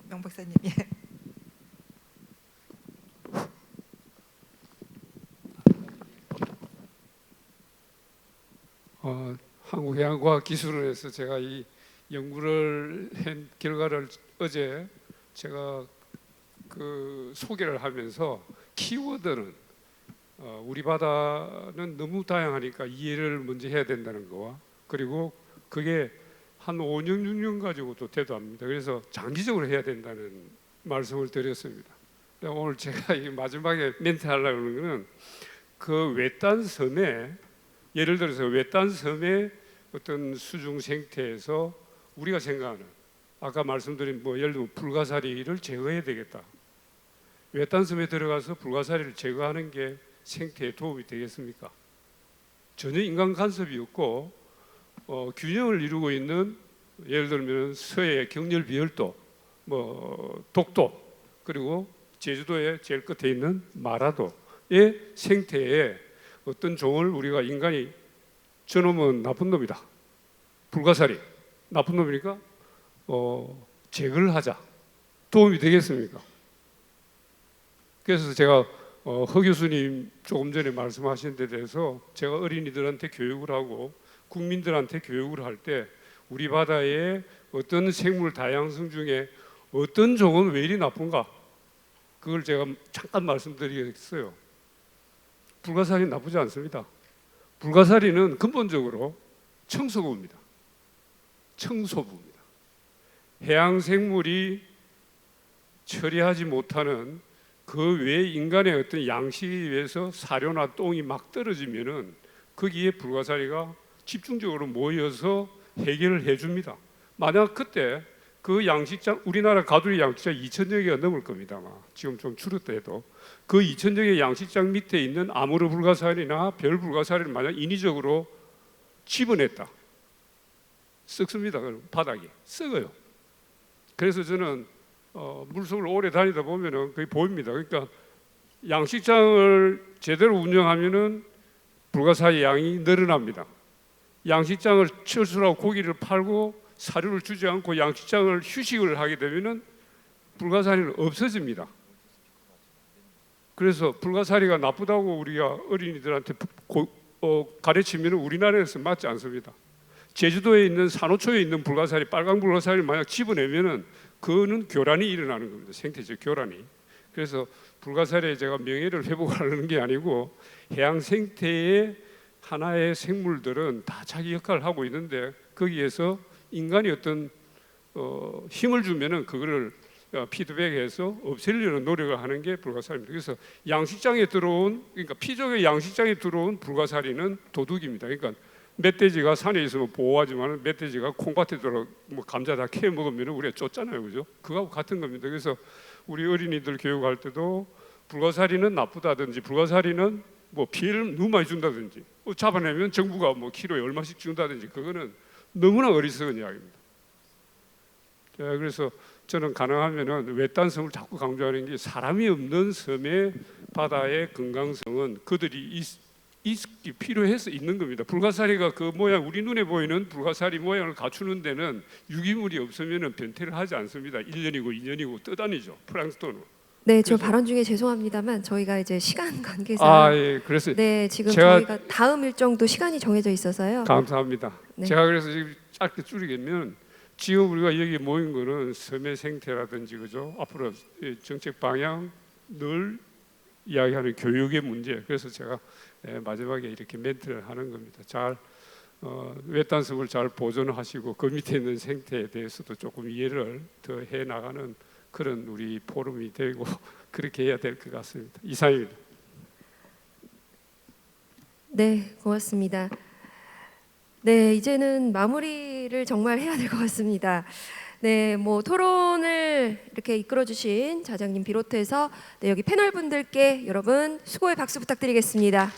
Speaker 2: 명 박사님. 예.
Speaker 12: 한국해양과학기술원에서 제가 이 연구를 한 결과를 어제 제가 그 소개를 하면서 키워드는 우리 바다는 너무 다양하니까 이해를 먼저 해야 된다는 거와 그리고 그게 한 5년, 6년 가지고도 돼도 합니다. 그래서 장기적으로 해야 된다는 말씀을 드렸습니다. 오늘 제가 이 마지막에 멘트 하려고 하는 거는 그 외딴 섬에 예를 들어서 외딴 섬의 어떤 수중 생태에서 우리가 생각하는 아까 말씀드린 뭐 예를 들면 불가사리를 제거해야 되겠다. 외딴 섬에 들어가서 불가사리를 제거하는 게 생태에 도움이 되겠습니까? 전혀 인간 간섭이 없고 균형을 이루고 있는 예를 들면 서해 경렬 비열도, 뭐 독도 그리고 제주도의 제일 끝에 있는 마라도의 생태에 어떤 종을 우리가 인간이 저놈은 나쁜 놈이다. 불가사리 나쁜 놈이니까 제거를 하자. 도움이 되겠습니까? 그래서 제가 허 교수님 조금 전에 말씀하신 데 대해서 제가 어린이들한테 교육을 하고 국민들한테 교육을 할 때 우리 바다의 어떤 생물 다양성 중에 어떤 종은 왜 이리 나쁜가? 그걸 제가 잠깐 말씀드리겠어요. 불가사리 나쁘지 않습니다. 불가사리는 근본적으로 청소부입니다. 청소부입니다. 해양 생물이 처리하지 못하는 그 외 인간의 어떤 양식에 의해서 사료나 똥이 막 떨어지면은 거기에 불가사리가 집중적으로 모여서 해결을 해줍니다. 만약 그때 그 양식장, 우리나라 가두리 양식장 2,000여 개가 넘을 겁니다. 아마 지금 좀 줄었다 해도 그 2,000여 개 양식장 밑에 있는 아무르 불가사리나 별 불가사리를 만약 인위적으로 집어냈다. 썩습니다. 바닥이 썩어요. 그래서 저는 물속을 오래 다니다 보면은 그게 보입니다. 그러니까 양식장을 제대로 운영하면은 불가사리 양이 늘어납니다. 양식장을 철수하고 고기를 팔고 사료를 주지 않고 양식장을 휴식을 하게 되면은 불가사리는 없어집니다. 그래서 불가사리가 나쁘다고 우리가 어린이들한테 가르치면 우리나라에서 맞지 않습니다. 제주도에 있는 산호초에 있는 불가사리, 빨강 불가사리를 만약 집어내면은 그거는 교란이 일어나는 겁니다. 생태적 교란이. 그래서 불가사리에 제가 명예를 회복하려는 게 아니고 해양 생태의 하나의 생물들은 다 자기 역할을 하고 있는데 거기에서 인간이 어떤 힘을 주면은 그거를 피드백해서 없애려는 노력을 하는 게 불가사리입니다. 그래서 양식장에 들어온 그러니까 피족의 양식장에 들어온 불가사리는 도둑입니다. 그러니까 멧돼지가 산에 있으면 보호하지만 멧돼지가 콩밭에 들어 뭐 감자 다 캐 먹으면 우리가 쫓잖아요, 그죠? 그거하고 같은 겁니다. 그래서 우리 어린이들 교육할 때도 불가사리는 나쁘다든지 불가사리는 뭐 피해를 너무 많이 준다든지 잡아내면 정부가 뭐 키로에 얼마씩 준다든지 그거는 너무나 어리석은 이야기입니다. 그래서 저는 가능하면은 외딴 섬을 자꾸 강조하는 게 사람이 없는 섬의 바다의 건강성은 그들이 있기 필요해서 있는 겁니다. 불가사리가 그 모양 우리 눈에 보이는 불가사리 모양을 갖추는 데는 유기물이 없으면은 변태를 하지 않습니다. 1년이고 2년이고 떠다니죠. 플랑크톤은.
Speaker 1: 네, 저 발언 중에 죄송합니다만 저희가 이제 시간 관계상
Speaker 12: 예, 그래서
Speaker 1: 네, 지금
Speaker 12: 제가
Speaker 1: 저희가 다음 일정도 시간이 정해져 있어서요.
Speaker 12: 감사합니다.
Speaker 1: 네.
Speaker 12: 제가 그래서 지금 짧게 줄이겠면 지금 우리가 여기 모인 거는 섬의 생태라든지 그죠? 앞으로 정책 방향 늘 이야기하는 교육의 문제. 그래서 제가 마지막에 이렇게 멘트를 하는 겁니다. 잘 외딴 섬을 잘 보존하시고 그 밑에 있는 생태에 대해서도 조금 이해를 더 해 나가는 그런 우리 포럼이 되고 그렇게 해야 될 것 같습니다. 이상입니다.
Speaker 1: 네, 고맙습니다. 네, 이제는 마무리를 정말 해야 될 것 같습니다. 네, 뭐 토론을 이렇게 이끌어주신 좌장님 비롯해서 네, 여기 패널 분들께 여러분 수고의 박수 부탁드리겠습니다.